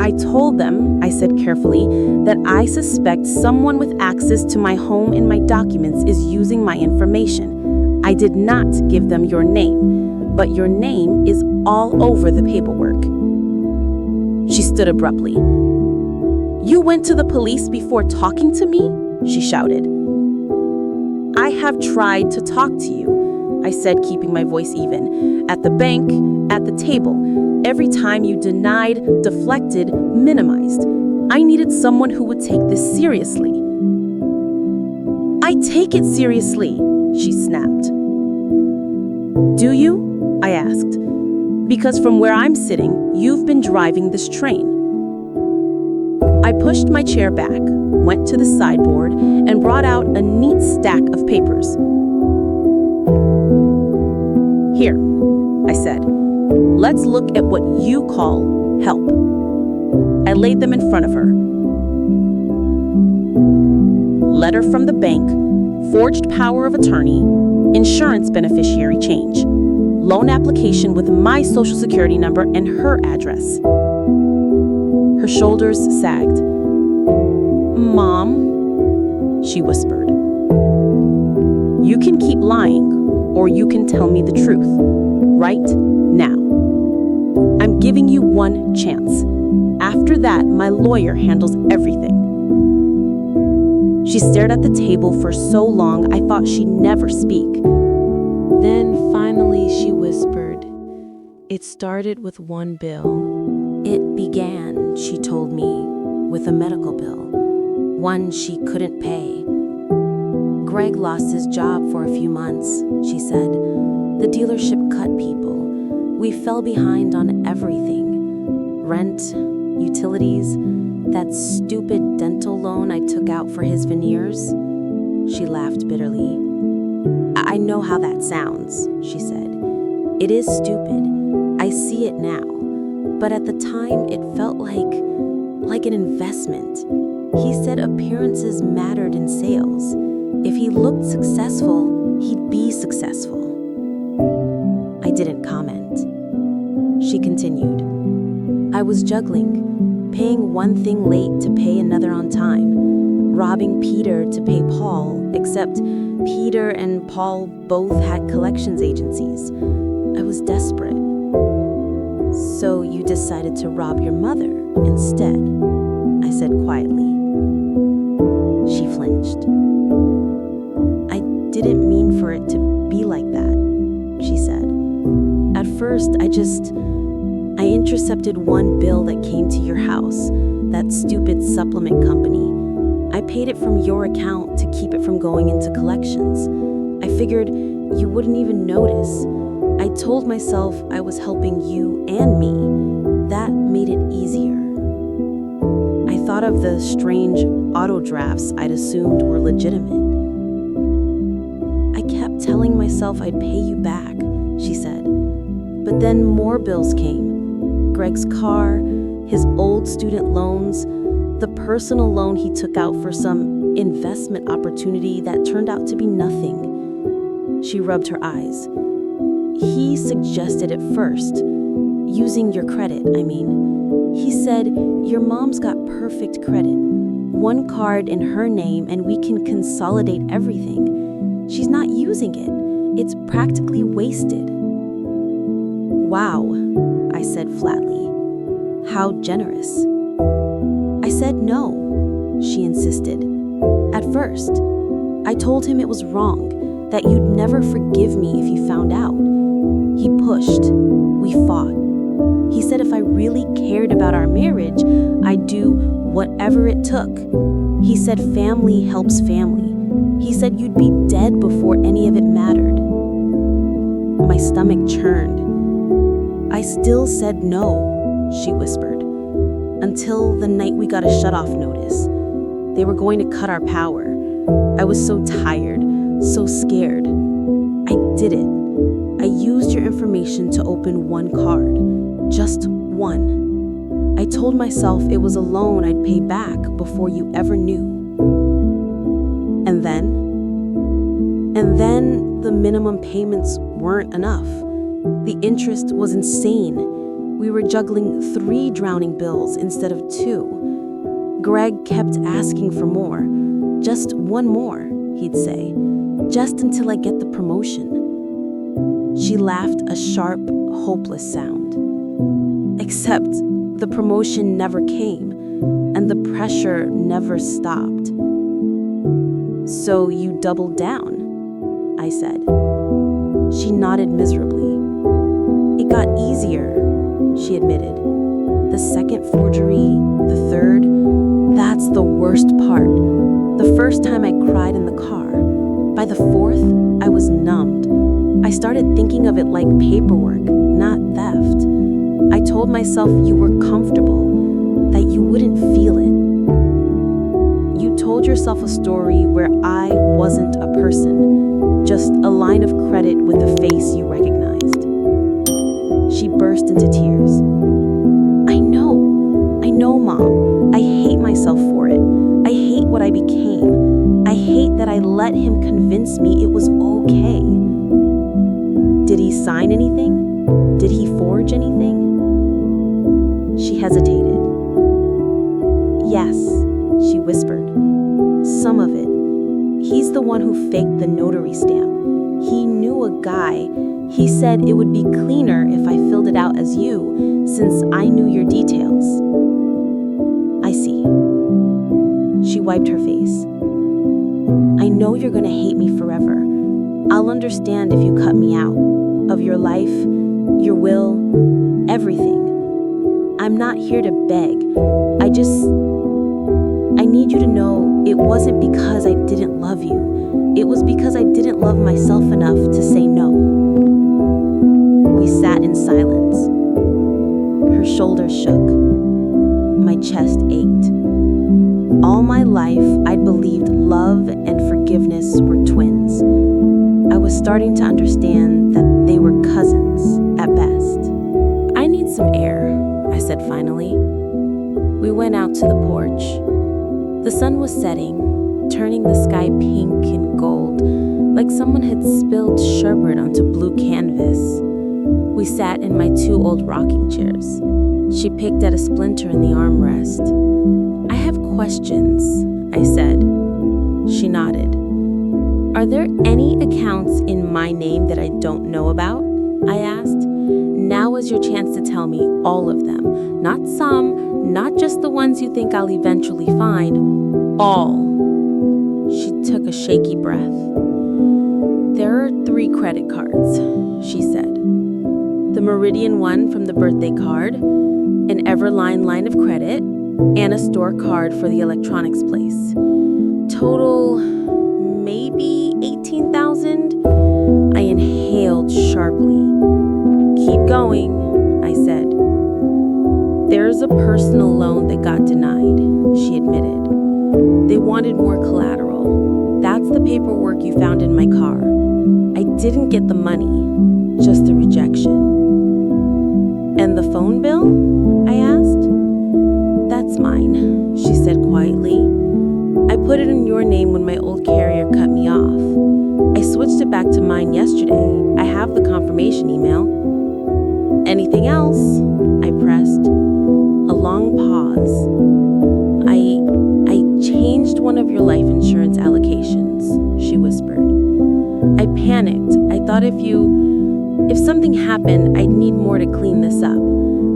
[SPEAKER 2] I told them, I said carefully, that I suspect someone with access to my home and my documents is using my information. I did not give them your name, but your name is all over the paperwork. She stood abruptly. You went to the police before talking to me? She shouted. I have tried to talk to you, I said, keeping my voice even. At the bank, at the table, every time you denied, deflected, minimized. I needed someone who would take this seriously. I take it seriously, she snapped. Do you? I asked. Because from where I'm sitting, you've been driving this train. I pushed my chair back, went to the sideboard, and brought out a neat stack of papers. Here, I said, let's look at what you call help. I laid them in front of her. Letter from the bank, forged power of attorney, insurance beneficiary change, loan application with my social security number and her address. Her shoulders sagged. Mom, she whispered. You can keep lying, or you can tell me the truth, right now. I'm giving you one chance. After that, my lawyer handles everything. She stared at the table for so long I thought she'd never speak. Then finally she whispered, It started with one bill. It began, she told me, with a medical bill, one she couldn't pay. Greg lost his job for a few months, she said. The dealership cut people. We fell behind on everything. Rent, utilities, that stupid dental loan I took out for his veneers. She laughed bitterly. I know how that sounds, she said. It is stupid. I see it now. But at the time, it felt like an investment. He said appearances mattered in sales. If he looked successful, he'd be successful. I didn't comment. She continued. I was juggling, paying one thing late to pay another on time, robbing Peter to pay Paul, except Peter and Paul both had collections agencies. I was desperate. So you decided to rob your mother instead, I said quietly. She flinched. I didn't mean for it to be like that, she said. At first, I intercepted one bill that came to your house, that stupid supplement company. I paid it from your account to keep it from going into collections. I figured you wouldn't even notice. I told myself I was helping you and me. That made it easier. I thought of the strange auto drafts I'd assumed were legitimate. I kept telling myself I'd pay you back, she said. But then more bills came. Greg's car, his old student loans, the personal loan he took out for some investment opportunity that turned out to be nothing. She rubbed her eyes. He suggested it first, using your credit, I mean. He said, your mom's got perfect credit. One card in her name and we can consolidate everything. She's not using it. It's practically wasted. Wow, I said flatly. How generous. I said no, she insisted. At first, I told him it was wrong, that you'd never forgive me if you found out. He pushed. We fought. He said if I really cared about our marriage, I'd do whatever it took. He said family helps family. He said you'd be dead before any of it mattered. My stomach churned. I still said no, she whispered, until the night we got a shutoff notice. They were going to cut our power. I was so tired, so scared. I did it. I used your information to open one card, just one. I told myself it was a loan I'd pay back before you ever knew. And then
[SPEAKER 1] The minimum payments weren't enough. The interest was insane. We were juggling 3 drowning bills instead of 2. Greg kept asking for more. Just one more, he'd say. Just until I get the promotion. She laughed a sharp, hopeless sound. Except the promotion never came, and the pressure never stopped. So you doubled down, I said. She nodded miserably. It got easier, she admitted. The second forgery, the third, that's the worst part. The first time I cried in the car. By the fourth, I was numbed. I started thinking of it like paperwork, not theft. I told myself you were comfortable, that you wouldn't feel it. You told yourself a story where I wasn't a person, just a line of credit with a face you recognized. She burst into tears. I know, Mom. I hate myself for it. I hate what I became. I hate that I let him convince me it was okay. Did he sign anything? Did he forge anything? She hesitated. Yes, she whispered. Some of it. He's the one who faked the notary stamp. He knew a guy. He said it would be cleaner if I filled it out as you, since I knew your details. I see. She wiped her face. I know you're gonna hate me forever. I'll understand if you cut me out. Of your life, your will, everything. I'm not here to beg. I need you to know it wasn't because I didn't love you. It was because I didn't love myself enough to say no. We sat in silence. Her shoulders shook. My chest ached. All my life, I'd believed love and forgiveness were twins. I was starting to understand that they were cousins at best. I need some air, I said finally. We went out to the porch. The sun was setting, turning the sky pink and gold, like someone had spilled sherbet onto blue canvas. We sat in my 2 old rocking chairs. She picked at a splinter in the armrest. I have questions, I said. She nodded. Are there any accounts in my name that I don't know about? I asked. Now is your chance to tell me all of them. Not some, not just the ones you think I'll eventually find. All. She took a shaky breath. There are 3 credit cards, she said. The Meridian one from the birthday card, an Everline line of credit, and a store card for the electronics place. Total, maybe 18,000? I inhaled sharply. Keep going, I said. There's a personal loan that got denied, she admitted. They wanted more collateral. That's the paperwork you found in my car. I didn't get the money, just the rejection. And the phone bill? I asked. That's mine, she said quietly. I put it in your name when my old carrier cut me off. I switched it back to mine yesterday. I have the confirmation email. Anything else? I pressed. A long pause. I changed one of your life insurance allocations, she whispered. I panicked. I thought if something happened, I'd need more to clean this up.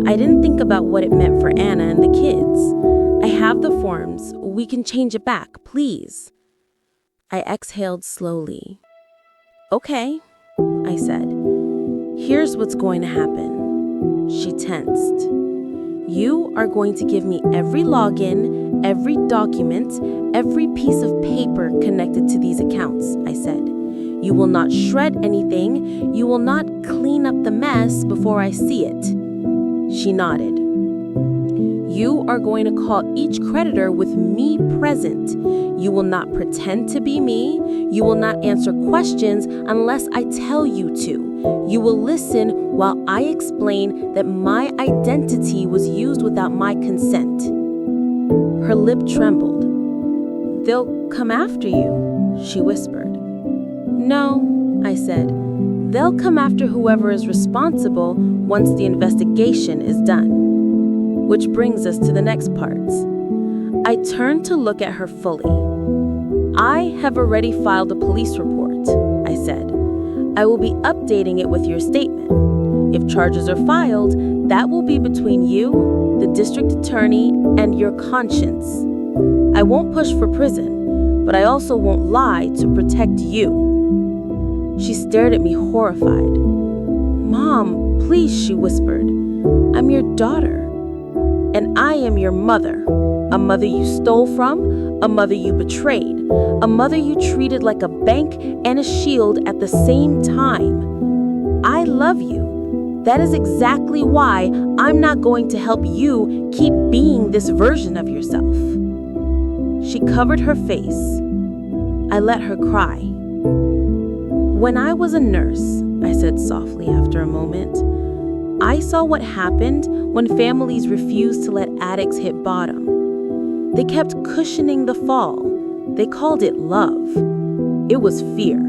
[SPEAKER 1] I didn't think about what it meant for Anna and the kids. I have the forms. We can change it back, please. I exhaled slowly. Okay, I said. Here's what's going to happen. She tensed. You are going to give me every login, every document, every piece of paper connected to these accounts, I said. You will not shred anything. You will not clean up the mess before I see it. She nodded. You are going to call each creditor with me present. You will not pretend to be me. You will not answer questions unless I tell you to. You will listen while I explain that my identity was used without my consent. Her lip trembled. They'll come after you, she whispered. No,
[SPEAKER 2] I said. "They'll come after whoever is responsible once the investigation is done." Which brings us to the next part. I turned to look at her fully. "I have already filed a police report," I said. "I will be updating it with your statement. If charges are filed, that will be between you, the district attorney, and your conscience. I won't push for prison, but I also won't lie to protect you." She stared at me horrified. "Mom, please," she whispered. "I'm your daughter. And I am your mother. A mother you stole from, a mother you betrayed, a mother you treated like a bank and a shield at the same time. I love you. That is exactly why I'm not going to help you keep being this version of yourself." She covered her face. I let her cry. "When I was a nurse," I said softly after a moment, "I saw what happened when families refused to let addicts hit bottom. They kept cushioning the fall. They called it love. It was fear.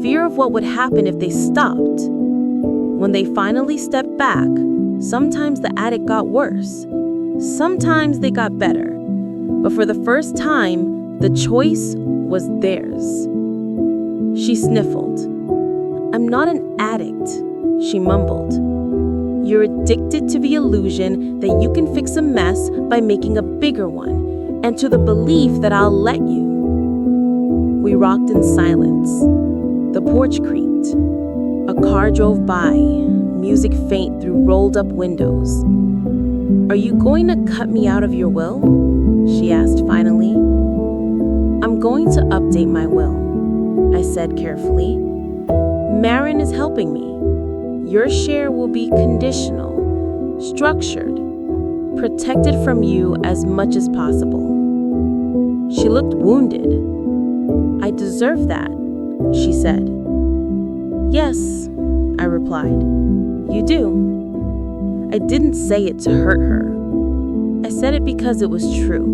[SPEAKER 2] Fear of what would happen if they stopped. When they finally stepped back, sometimes the addict got worse. Sometimes they got better. But for the first time, the choice was theirs." She sniffled. "I'm not an addict," she mumbled. "You're addicted to the illusion that you can fix a mess by making a bigger one, and to the belief that I'll let you." We rocked in silence. The porch creaked. A car drove by, music faint through rolled-up windows. "Are you going to cut me out of your will?" she asked finally. "I'm going to update my will," I said carefully. "Marin is helping me. Your share will be conditional, structured, protected from you as much as possible." She looked wounded. "I deserve that," she said. "Yes," I replied, "you do." I didn't say it to hurt her. I said it because it was true.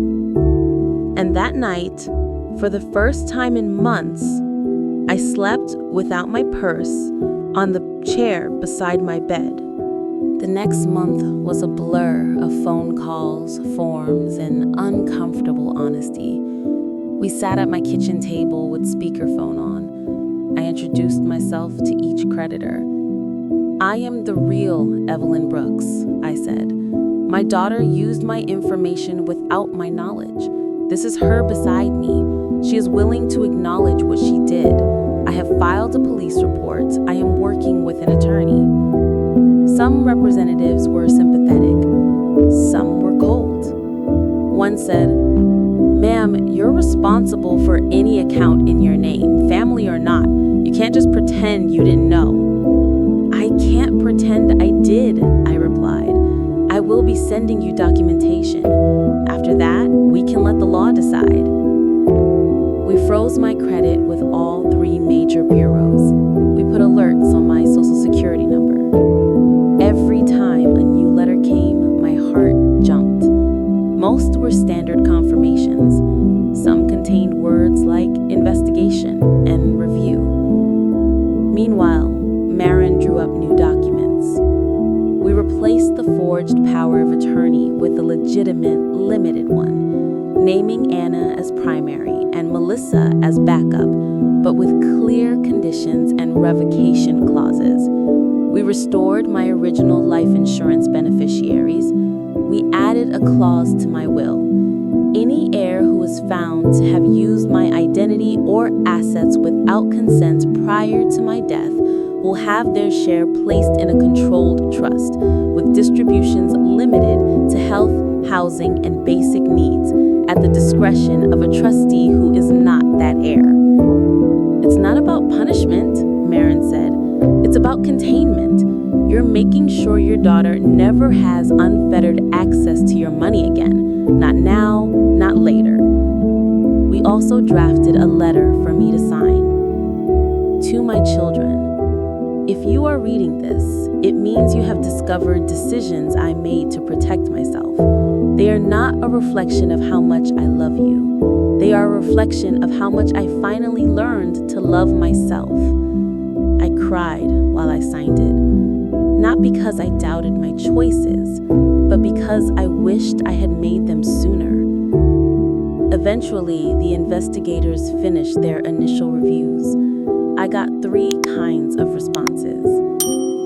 [SPEAKER 2] And that night, for the first time in months, I slept without my purse on the chair beside my bed. The next month was a blur of phone calls, forms, and uncomfortable honesty. We sat at my kitchen table with speakerphone on. I introduced myself to each creditor. "I am the real Evelyn Brooks," I said. "My daughter used my information without my knowledge. This is her beside me. She is willing to acknowledge what she did. I have filed a police report. I am working with an attorney." Some representatives were sympathetic. Some were cold. One said, "Ma'am, you're responsible for any account in your name, family or not. You can't just pretend you didn't know." "I can't pretend I did," I replied. "I will be sending you documentation. After that, we can let the law decide." We froze my credit with all 3 major bureaus. We put alerts on my social security number. Every time a new letter came, my heart jumped. Most were standard confirmations. Some contained words like investigation and review. Meanwhile, Marin drew up new documents. We replaced the forged power of attorney with a legitimate, limited one, naming Anna as primary and Melissa as backup, but with clear conditions and revocation clauses. We restored my original life insurance beneficiaries. We added a clause to my will. Any heir who is found to have used my identity or assets without consent prior to my death will have their share placed in a controlled trust, with distributions limited to health, housing, and basic needs at the discretion of a trustee who is not that heir. "It's not about punishment," Marin said. "It's about containment. You're making sure your daughter never has unfettered access to your money again. Not now, not later." We also drafted a letter for me to sign. "To my children, if you are reading this, it means you have discovered decisions I made to protect myself. They are not a reflection of how much I love you. They are a reflection of how much I finally learned to love myself. cried while I signed it, not because I doubted my choices, but because I wished I had made them sooner. Eventually, the investigators finished their initial reviews. I got 3 kinds of responses.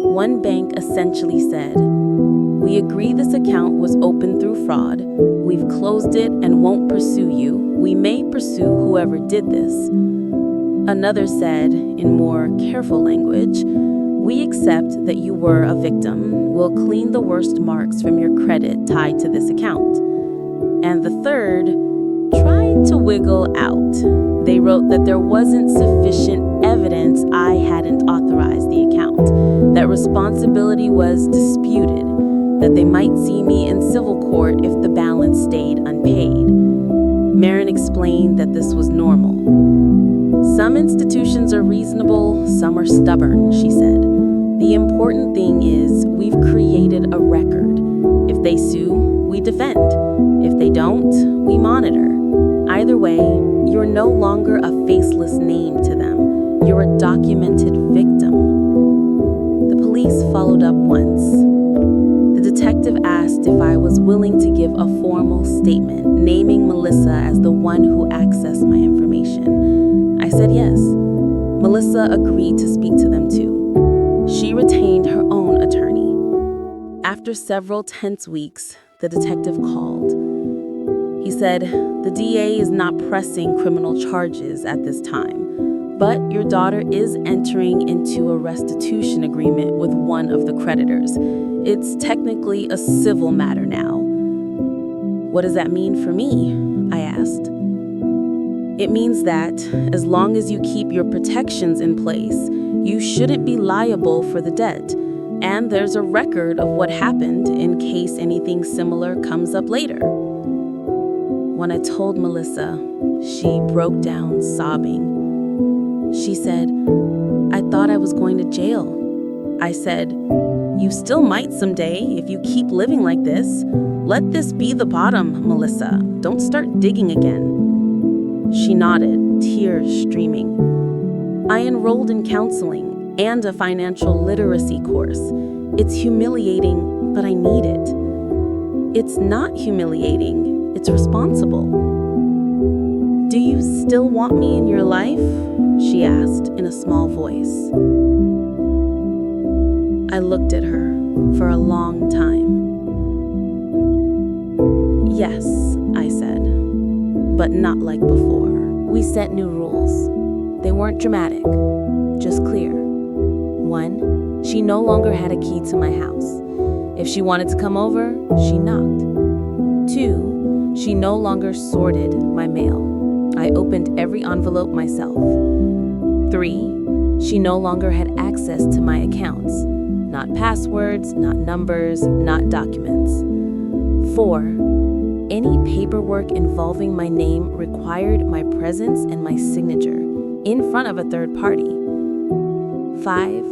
[SPEAKER 2] One bank essentially said, "We agree this account was opened through fraud. We've closed it and won't pursue you. We may pursue whoever did this." Another said, in more careful language, "We accept that you were a victim. We'll clean the worst marks from your credit tied to this account." And the third tried to wiggle out. They wrote that there wasn't sufficient evidence I hadn't authorized the account, that responsibility was disputed, that they might see me in civil court if the balance stayed unpaid. Marin explained that this was normal. "Some institutions are reasonable, some are stubborn," she said. "The important thing is we've created a record. If they sue, we defend. If they don't, we monitor. Either way, you're no longer a faceless name to them. You're a documented victim." The police followed up once. The detective asked if I was willing to give a formal statement naming Melissa as the one who accessed my information. I said yes. Melissa agreed to speak to them too. She retained her own attorney. After several tense weeks, the detective called. He said, "The DA is not pressing criminal charges at this time, but your daughter is entering into a restitution agreement with one of the creditors. It's technically a civil matter now." "What does that mean for me?" I asked. "It means that, as long as you keep your protections in place, you shouldn't be liable for the debt, and there's a record of what happened in case anything similar comes up later." When I told Melissa, she broke down sobbing. She said, "I thought I was going to jail." I said, "You still might someday if you keep living like this. Let this be the bottom, Melissa. Don't start digging again." She nodded, tears streaming. "I enrolled in counseling and a financial literacy course. It's humiliating, but I need it." "It's not humiliating. It's responsible." "Do you still want me in your life?" she asked in a small voice. I looked at her for a long time. "Yes," I said, "but not like before." We set new rules. They weren't dramatic, just clear. 1, she no longer had a key to my house. If she wanted to come over, she knocked. 2, she no longer sorted my mail. I opened every envelope myself. 3, she no longer had access to my accounts. Not passwords, not numbers, not documents. 4, any paperwork involving my name required my presence and my signature in front of a third party. 5,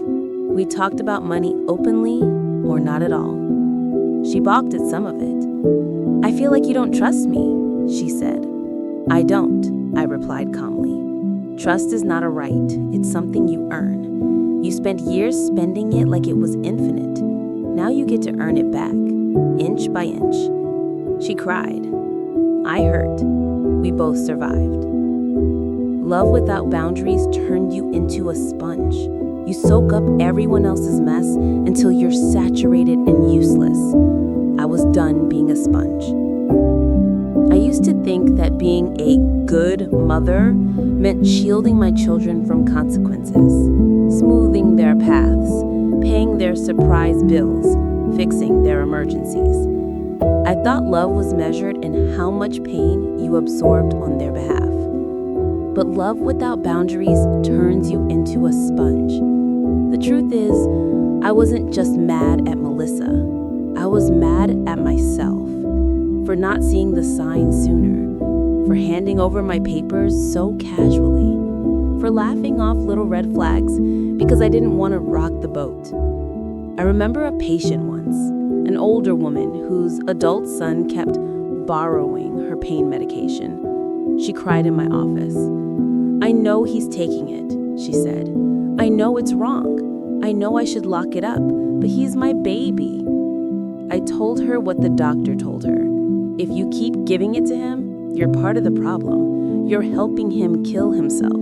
[SPEAKER 2] we talked about money openly or not at all. She balked at some of it. "I feel like you don't trust me," she said. "I don't," I replied calmly. "Trust is not a right, it's something you earn. You spent years spending it like it was infinite. Now you get to earn it back, inch by inch." She cried. I hurt. We both survived. Love without boundaries turned you into a sponge. You soak up everyone else's mess until you're saturated and useless. I was done being a sponge. I used to think that being a good mother meant shielding my children from consequences, smoothing their paths, paying their surprise bills, fixing their emergencies. I thought love was measured in how much pain you absorbed on their behalf. But love without boundaries turns you into a sponge. The truth is, I wasn't just mad at Melissa. I was mad at myself for not seeing the signs sooner, for handing over my papers so casually, for laughing off little red flags because I didn't want to rock the boat. I remember a patient once, an older woman whose adult son kept borrowing her pain medication. She cried in my office. "I know he's taking it," she said. I know it's wrong. I know I should lock it up, but he's my baby. I told her what the doctor told her. If you keep giving it to him, you're part of the problem. You're helping him kill himself.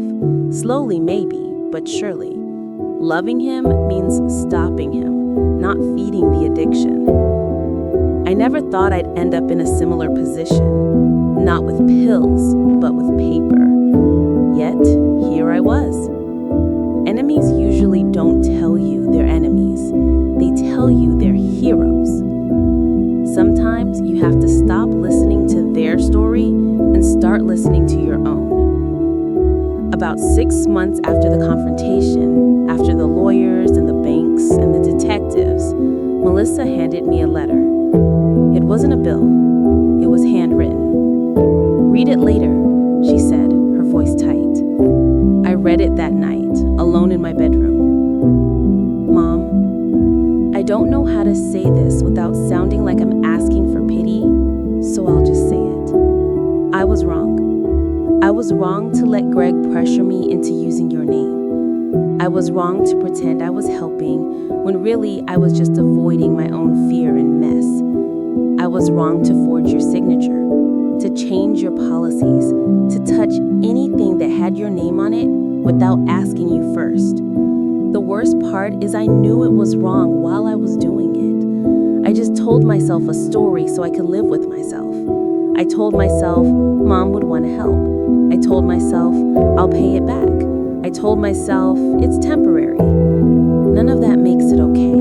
[SPEAKER 2] Slowly, maybe, but surely. Loving him means stopping him, not feeding the addiction. I never thought I'd end up in a similar position, not with pills, but with paper. Yet, here I was. Enemies usually don't tell you they're enemies. They tell you they're heroes. Sometimes you have to stop listening to their story and start listening to your own. About 6 months after the confrontation, after the lawyers and the banks and the detectives, Melissa handed me a letter. It wasn't a bill. It was handwritten. "Read it later," she said, her voice tight. I read it that night, alone in my bedroom. "Mom, I don't know how to say this without sounding like I'm asking for pity, so I'll just say it. I was wrong. I was wrong to let Greg pressure me into using your name. I was wrong to pretend I was helping when really I was just avoiding my own fear and mess. I was wrong to forge your signature, to change your policies, to touch anything that had your name on it without asking you first. The worst part is I knew it was wrong while I was doing it. I just told myself a story so I could live with myself. I told myself Mom would want to help. I told myself I'll pay it back. I told myself it's temporary. None of that makes it okay.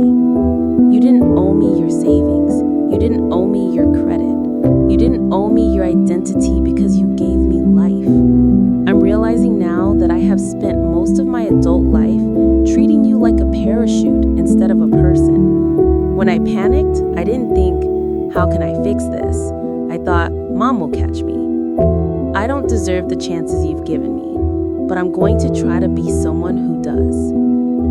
[SPEAKER 2] You didn't owe me your savings. You didn't owe me your credit. You didn't owe me your identity because you gave me life. I'm realizing now that I have spent most of my adult life treating you like a parachute instead of a person. When I panicked, I didn't think, how can I fix this? I thought, Mom will catch me. I don't deserve the chances you've given me, but I'm going to try to be someone who does.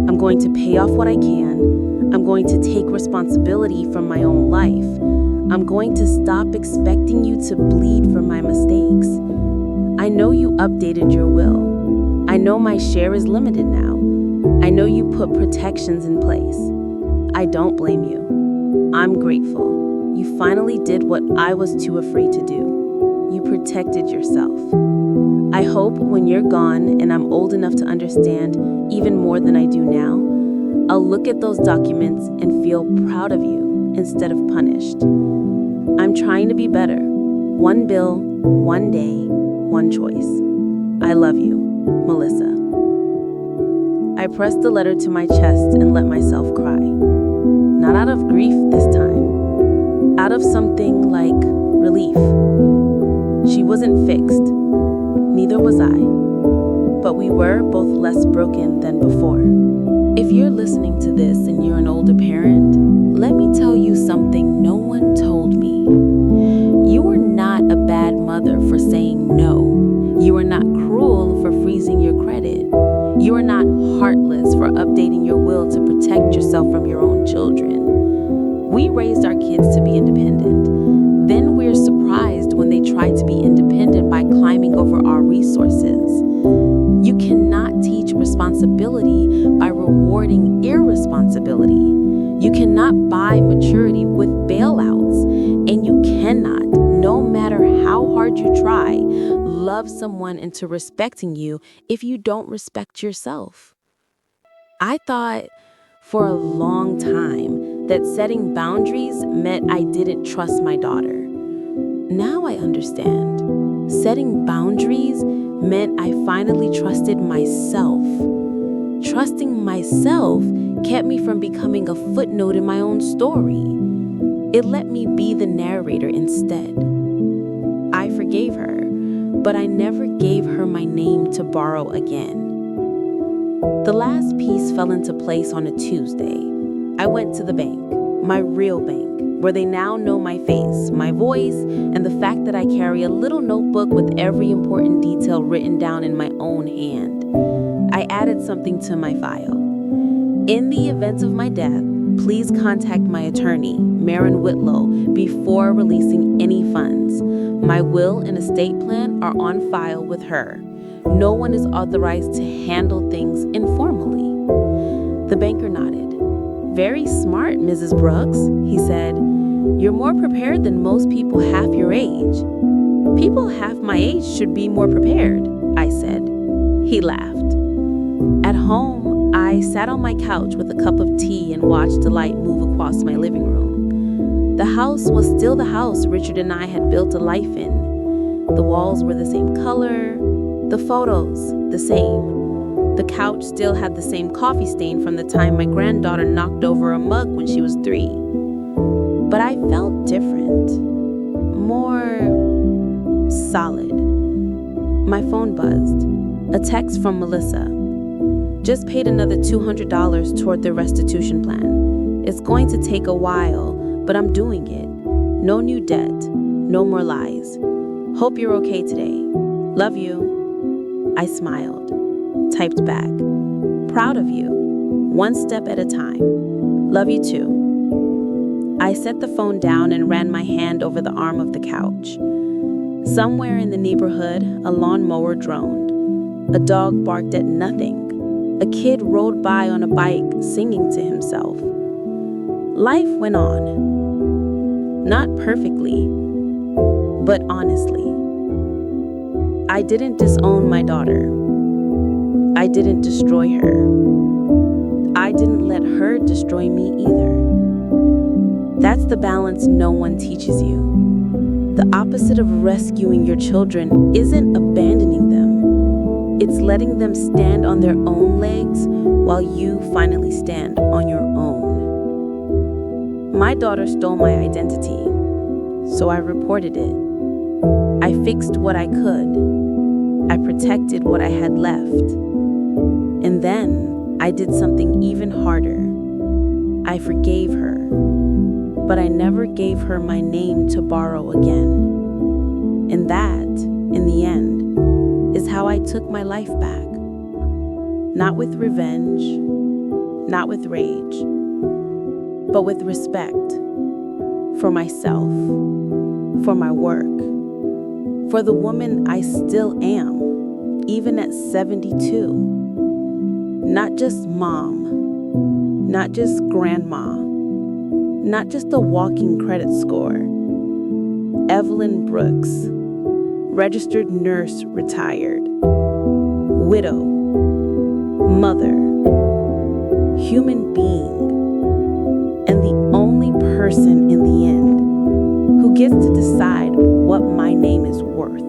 [SPEAKER 2] I'm going to pay off what I can. I'm going to take responsibility for my own life. I'm going to stop expecting you to bleed for my mistakes. I know you updated your will. I know my share is limited now. I know you put protections in place. I don't blame you. I'm grateful. You finally did what I was too afraid to do. You protected yourself. I hope when you're gone and I'm old enough to understand even more than I do now, I'll look at those documents and feel proud of you instead of punished. I'm trying to be better. One bill, one day, one choice. I love you, Melissa. I pressed the letter to my chest and let myself cry. Not out of grief this time. Out of something like relief. She wasn't fixed. Neither was I. But we were both less broken than before. If you're listening to this and you're an older parent, let me tell you something no one told me. You were not a bad mother for saying no. You are not cruel for freezing your credit. You are not heartless for updating your will to protect yourself from your own children. We raised our kids to be independent. Then we're surprised when they try to be independent by climbing over our resources. You cannot teach responsibility by rewarding irresponsibility. You cannot buy maturity with bailouts. And you cannot, no matter how hard you try, love someone into respecting you if you don't respect yourself. I thought for a long time that setting boundaries meant I didn't trust my daughter. Now I understand. Setting boundaries meant I finally trusted myself. Trusting myself kept me from becoming a footnote in my own story. It let me be the narrator instead. I forgave her, but I never gave her my name to borrow again. The last piece fell into place on a Tuesday. I went to the bank, my real bank, where they now know my face, my voice, and the fact that I carry a little notebook with every important detail written down in my own hand. I added something to my file. In the event of my death, please contact my attorney, Marin Whitlow, before releasing any funds. My will and estate plan are on file with her. No one is authorized to handle things informally.
[SPEAKER 1] The banker nodded. "Very smart, Mrs. Brooks," he said. "You're more prepared than most people half your age." "People half my age should be more prepared," I said. He laughed. At home, I sat on my couch with a cup of tea and watched the light move across my living room. The house was still the house Richard and I had built a life in. The walls were the same color, the photos the same. The couch still had the same coffee stain from the time my granddaughter knocked over a mug when she was 3. But I felt different, more solid. My phone buzzed. A text from Melissa. "Just paid another $200 toward the restitution plan. It's going to take a while, but I'm doing it. No new debt, no more lies. Hope you're okay today. Love you." I smiled, typed back. "Proud of you. One step at a time. Love you too." I set the phone down and ran my hand over the arm of the couch. Somewhere in the neighborhood, a lawnmower droned. A dog barked at nothing. A kid rode by on a bike singing to himself. Life went on. Not perfectly, but honestly. I didn't disown my daughter. I didn't destroy her. I didn't let her destroy me either. That's the balance no one teaches you. The opposite of rescuing your children isn't abandoning them. It's letting them stand on their own legs while you finally stand on your own. My daughter stole my identity, so I reported it. I fixed what I could. I protected what I had left. And then I did something even harder. I forgave her, but I never gave her my name to borrow again. And that, in the end, is how I took my life back. Not with revenge, not with rage, but with respect for myself, for my work, for the woman I still am, even at 72. Not just mom, not just grandma, not just a walking credit score. Evelyn Brooks, registered nurse retired, widow, mother, human being, and the only person in the end who gets to decide what my name is worth.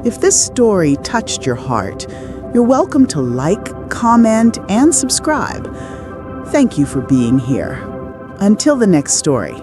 [SPEAKER 3] If this story touched your heart, you're welcome to like, comment, and subscribe. Thank you for being here. Until the next story.